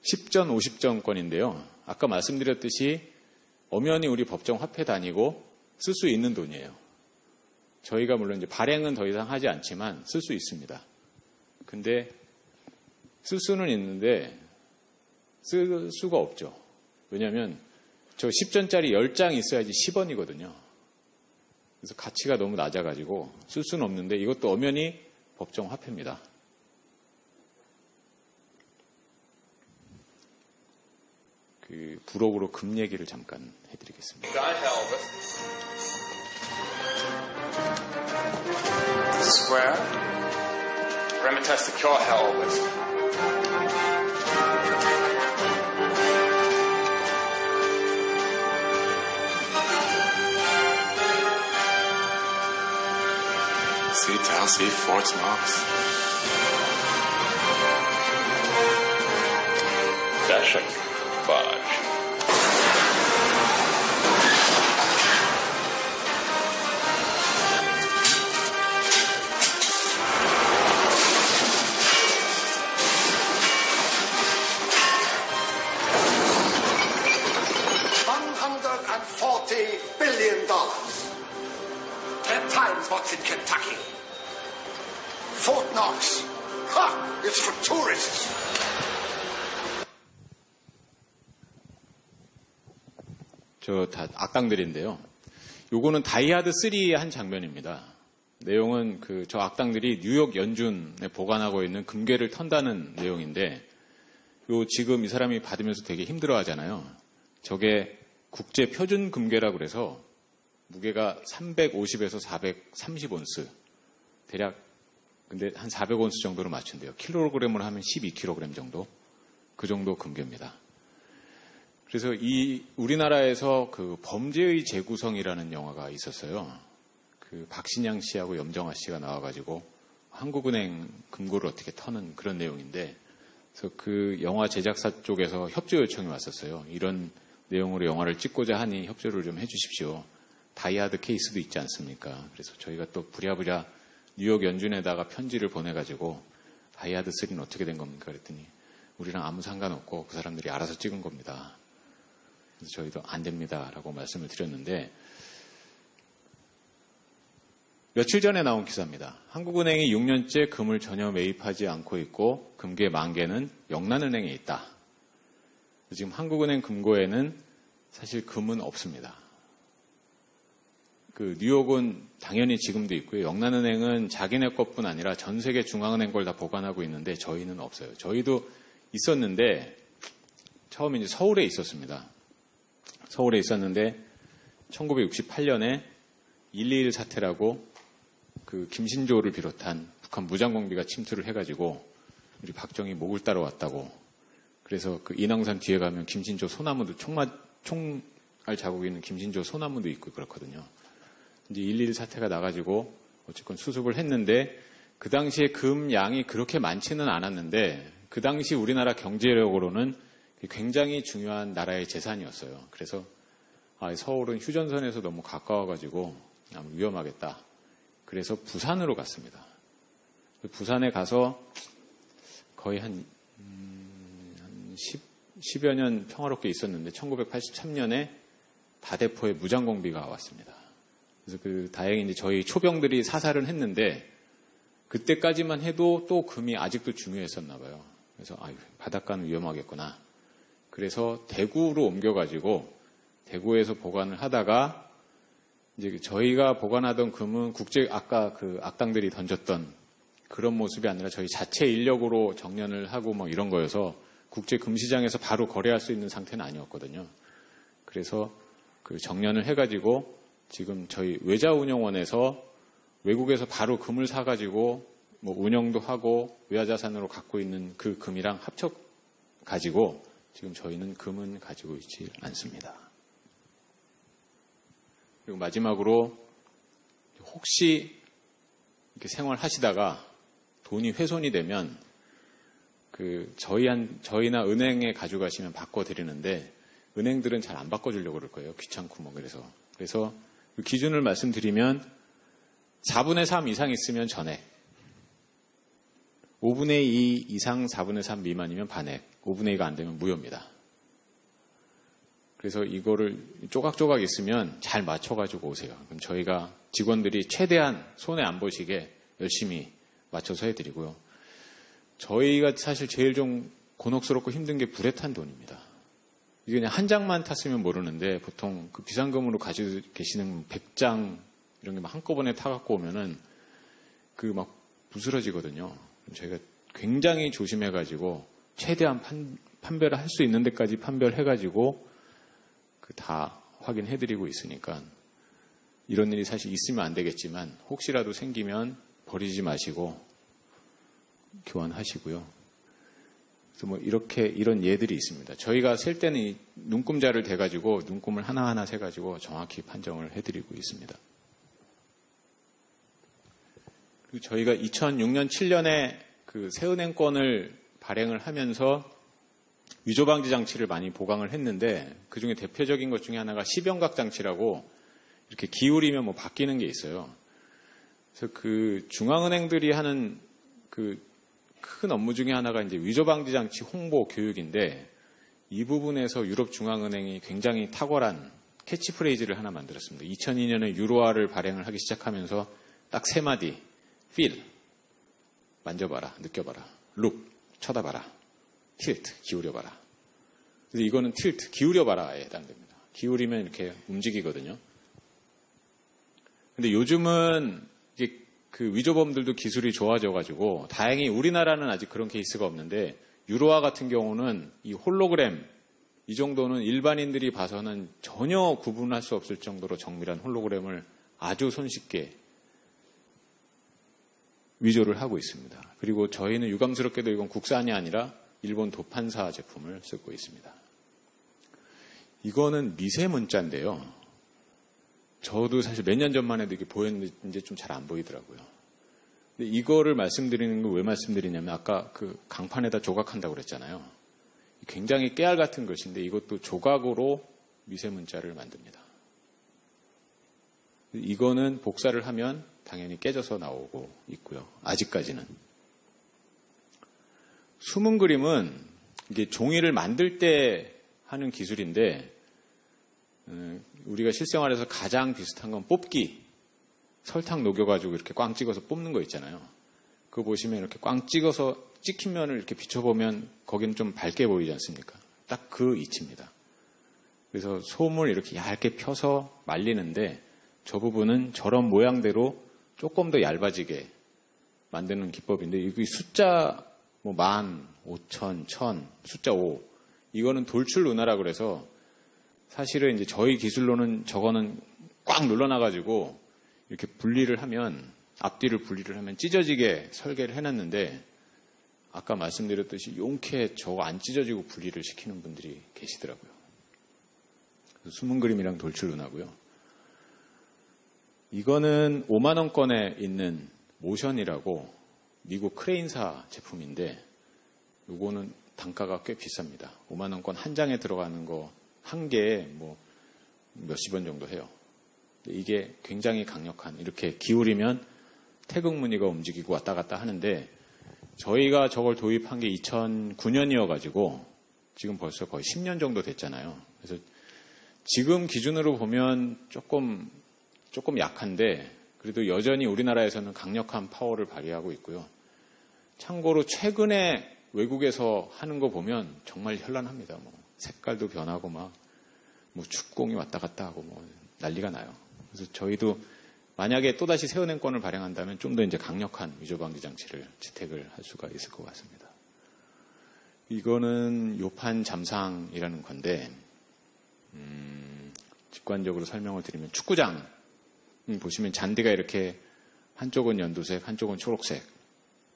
10전, 50전권인데요. 아까 말씀드렸듯이 엄연히 우리 법정 화폐 단위고 쓸 수 있는 돈이에요. 저희가 물론 이제 발행은 더 이상 하지 않지만 쓸 수 있습니다. 근데 쓸 수는 있는데 쓸 수가 없죠. 왜냐하면 저 10전짜리 10장 있어야지 10원이거든요. 그래서 가치가 너무 낮아가지고 쓸 수는 없는데 이것도 엄연히 법정 화폐입니다. 그 부록으로 금 얘기를 잠깐 해드리겠습니다. Square, Remitas the Cure Elvis. See town, see Fort Knox. Dashing Barge. $140 billion. 10 times what's in Kentucky. Fort Knox. Ha! It's for tourists. 저 다 악당들인데요. 요거는 다이하드 3의 한 장면입니다. 내용은 저 악당들이 뉴욕 연준에 보관하고 있는 금괴를 턴다는 내용인데 요 지금 이 사람이 받으면서 되게 힘들어 하잖아요. 저게 국제 표준 금괴라고 그래서 무게가 350에서 430온스. 대략 근데 한 400온스 정도로 맞춘대요. 킬로그램으로 하면 12kg 정도. 그 정도 금괴입니다. 그래서 우리나라에서 그 범죄의 재구성이라는 영화가 있었어요. 그 박신양 씨하고 염정아 씨가 나와가지고 한국은행 금고를 어떻게 터는 그런 내용인데, 그래서 그 영화 제작사 쪽에서 협조 요청이 왔었어요. 이런 내용으로 영화를 찍고자 하니 협조를 좀 해주십시오. 다이하드 케이스도 있지 않습니까? 그래서 저희가 또 부랴부랴 뉴욕 연준에다가 편지를 보내가지고 다이하드 3는 어떻게 된 겁니까? 그랬더니 우리랑 아무 상관없고 그 사람들이 알아서 찍은 겁니다. 그래서 저희도 안 됩니다라고 말씀을 드렸는데, 며칠 전에 나온 기사입니다. 한국은행이 6년째 금을 전혀 매입하지 않고 있고 금괴 10,000개는 영란은행에 있다. 지금 한국은행 금고에는 사실 금은 없습니다. 그 뉴욕은 당연히 지금도 있고요. 영란은행은 자기네 것뿐 아니라 전 세계 중앙은행 걸 다 보관하고 있는데 저희는 없어요. 저희도 있었는데 처음에 이제 서울에 있었습니다. 서울에 있었는데 1968년에 1.21 사태라고 그 김신조를 비롯한 북한 무장공비가 침투를 해가지고 우리 박정희 목을 따러 왔다고. 그래서 그 인왕산 뒤에 가면 김신조 소나무도 총알 자국이 있는 김신조 소나무도 있고 그렇거든요. 이제 1.21 사태가 나가지고 어쨌건 수습을 했는데 그 당시에 금 양이 그렇게 많지는 않았는데 그 당시 우리나라 경제력으로는 굉장히 중요한 나라의 재산이었어요. 그래서 서울은 휴전선에서 너무 가까워가지고 위험하겠다. 그래서 부산으로 갔습니다. 부산에 가서 거의 한 10여 년 평화롭게 있었는데 1983년에 다대포에 무장공비가 왔습니다. 그래서 다행히 이제 저희 초병들이 사살은 했는데 그때까지만 해도 또 금이 아직도 중요했었나 봐요. 그래서 바닷가는 위험하겠구나. 그래서 대구로 옮겨가지고 대구에서 보관을 하다가 이제 저희가 보관하던 금은 아까 그 악당들이 던졌던 그런 모습이 아니라 저희 자체 인력으로 정년을 하고 뭐 이런 거여서 국제 금시장에서 바로 거래할 수 있는 상태는 아니었거든요. 그래서 그 정년을 해가지고 지금 저희 외자운용원에서 외국에서 바로 금을 사가지고 뭐 운영도 하고 외화자산으로 갖고 있는 그 금이랑 합쳐 가지고 지금 저희는 금은 가지고 있지 않습니다. 그리고 마지막으로 혹시 이렇게 생활하시다가 돈이 훼손이 되면 저희나 은행에 가져가시면 바꿔드리는데 은행들은 잘 안 바꿔주려고 그럴 거예요. 귀찮고 뭐 그래서. 그래서 그 기준을 말씀드리면 4분의 3 이상 있으면 전액, 5분의 2 이상 4분의 3 미만이면 반액, 5분의 2가 안 되면 무효입니다. 그래서 이거를 조각조각 있으면 잘 맞춰가지고 오세요. 그럼 저희가 직원들이 최대한 손해 안 보시게 열심히 맞춰서 해드리고요. 저희가 사실 제일 좀 곤혹스럽고 힘든 게 불에 탄 돈입니다. 이게 그냥 한 장만 탔으면 모르는데 보통 그 비상금으로 가지고 계시는 100장 이런 게 막 한꺼번에 타갖고 오면은 그 막 부스러지거든요. 저희가 굉장히 조심해가지고 최대한 판별을 할 수 있는 데까지 판별해가지고 그 다 확인해드리고 있으니까 이런 일이 사실 있으면 안 되겠지만 혹시라도 생기면 버리지 마시고 교환하시고요. 그래서 뭐 이런 예들이 있습니다. 저희가 셀 때는 이 눈금자를 대가지고 눈금을 하나하나 세가지고 정확히 판정을 해드리고 있습니다. 그리고 저희가 2006년, 7년에 그 새은행권을 발행을 하면서 위조방지 장치를 많이 보강을 했는데 그 중에 대표적인 것 중에 하나가 시병각 장치라고 이렇게 기울이면 뭐 바뀌는 게 있어요. 그래서 그 중앙은행들이 하는 그 큰 업무 중에 하나가 이제 위조방지 장치 홍보 교육인데 이 부분에서 유럽중앙은행이 굉장히 탁월한 캐치프레이즈를 하나 만들었습니다. 2002년에 유로화를 발행을 하기 시작하면서 딱 3마디. feel, 만져봐라, 느껴봐라. look, 쳐다봐라. tilt, 기울여봐라. 그래서 이거는 tilt, 기울여봐라에 해당됩니다. 기울이면 이렇게 움직이거든요. 근데 요즘은 이게 그 위조범들도 기술이 좋아져가지고 다행히 우리나라는 아직 그런 케이스가 없는데 유로화 같은 경우는 이 홀로그램 이 정도는 일반인들이 봐서는 전혀 구분할 수 없을 정도로 정밀한 홀로그램을 아주 손쉽게 위조를 하고 있습니다. 그리고 저희는 유감스럽게도 이건 국산이 아니라 일본 도판사 제품을 쓰고 있습니다. 이거는 미세 문자인데요. 저도 사실 몇 년 전만 해도 이게 보였는데 이제 좀 잘 안 보이더라고요. 근데 이거를 말씀드리는 거 왜 말씀드리냐면 아까 그 강판에다 조각한다고 그랬잖아요. 굉장히 깨알 같은 것인데 이것도 조각으로 미세 문자를 만듭니다. 이거는 복사를 하면 당연히 깨져서 나오고 있고요. 아직까지는. 숨은 그림은 이게 종이를 만들 때 하는 기술인데 우리가 실생활에서 가장 비슷한 건 뽑기. 설탕 녹여가지고 이렇게 꽝 찍어서 뽑는 거 있잖아요. 그거 보시면 이렇게 꽝 찍어서 찍힌 면을 이렇게 비춰보면 거기는 좀 밝게 보이지 않습니까? 딱 그 이치입니다. 그래서 솜을 이렇게 얇게 펴서 말리는데 저 부분은 저런 모양대로 조금 더 얇아지게 만드는 기법인데 이 숫자 뭐 10,000, 5,000, 1,000, 숫자 5 이거는 돌출 은하라 그래서 사실은 이제 저희 기술로는 저거는 꽉 눌러놔가지고 이렇게 분리를 하면 앞뒤를 분리를 하면 찢어지게 설계를 해놨는데 아까 말씀드렸듯이 용케 저거 안 찢어지고 분리를 시키는 분들이 계시더라고요. 숨은 그림이랑 돌출 은하고요. 이거는 5만 원권에 있는 모션이라고 미국 크레인사 제품인데 이거는 단가가 꽤 비쌉니다. 5만 원권 한 장에 들어가는 거 한 개에 뭐 몇십 원 정도 해요. 이게 굉장히 강력한 이렇게 기울이면 태극 무늬가 움직이고 왔다 갔다 하는데 저희가 저걸 도입한 게 2009년이어가지고 지금 벌써 거의 10년 정도 됐잖아요. 그래서 지금 기준으로 보면 조금 약한데 그래도 여전히 우리나라에서는 강력한 파워를 발휘하고 있고요. 참고로 최근에 외국에서 하는 거 보면 정말 현란합니다. 뭐 색깔도 변하고 막 뭐 축공이 왔다 갔다 하고 뭐 난리가 나요. 그래서 저희도 만약에 또다시 새은행권을 발행한다면 좀 더 이제 강력한 위조방지 장치를 채택을 할 수가 있을 것 같습니다. 이거는 요판 잠상이라는 건데 직관적으로 설명을 드리면 축구장 보시면 잔디가 이렇게 한쪽은 연두색, 한쪽은 초록색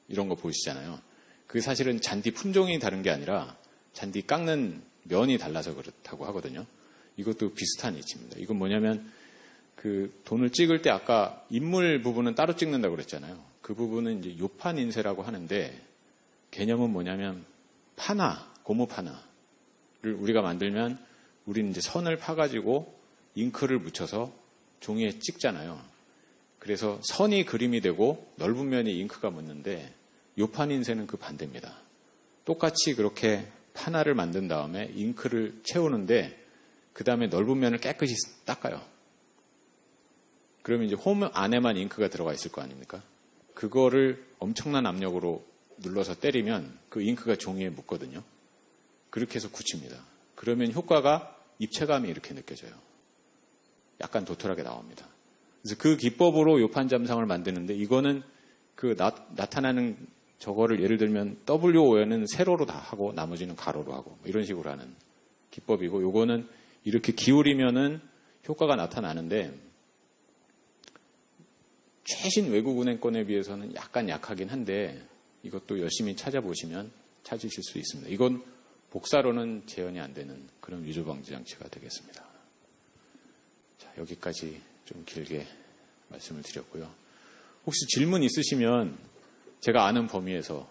이런 거 보이시잖아요. 그게 사실은 잔디 품종이 다른 게 아니라 잔디 깎는 면이 달라서 그렇다고 하거든요. 이것도 비슷한 이치입니다. 이건 뭐냐면 그 돈을 찍을 때 아까 인물 부분은 따로 찍는다고 그랬잖아요. 그 부분은 이제 요판 인쇄라고 하는데 개념은 뭐냐면 파나, 고무 파나를 우리가 만들면 우리는 이제 선을 파가지고 잉크를 묻혀서 종이에 찍잖아요. 그래서 선이 그림이 되고 넓은 면이 잉크가 묻는데 요판 인쇄는 그 반대입니다. 똑같이 그렇게 판화를 만든 다음에 잉크를 채우는데 그 다음에 넓은 면을 깨끗이 닦아요. 그러면 이제 홈 안에만 잉크가 들어가 있을 거 아닙니까? 그거를 엄청난 압력으로 눌러서 때리면 그 잉크가 종이에 묻거든요. 그렇게 해서 굳힙니다. 그러면 효과가 입체감이 이렇게 느껴져요. 약간 도톰하게 나옵니다. 그래서 그 기법으로 요판 잠상을 만드는데 이거는 그 나타나는 저거를 예를 들면 WO에는 세로로 다 하고 나머지는 가로로 하고 이런 식으로 하는 기법이고 요거는 이렇게 기울이면은 효과가 나타나는데 최신 외국 은행권에 비해서는 약간 약하긴 한데 이것도 열심히 찾아보시면 찾으실 수 있습니다. 이건 복사로는 재현이 안 되는 그런 위조 방지 장치가 되겠습니다. 자, 여기까지 좀 길게 말씀을 드렸고요. 혹시 질문 있으시면 제가 아는 범위에서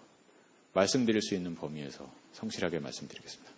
말씀드릴 수 있는 범위에서 성실하게 말씀드리겠습니다.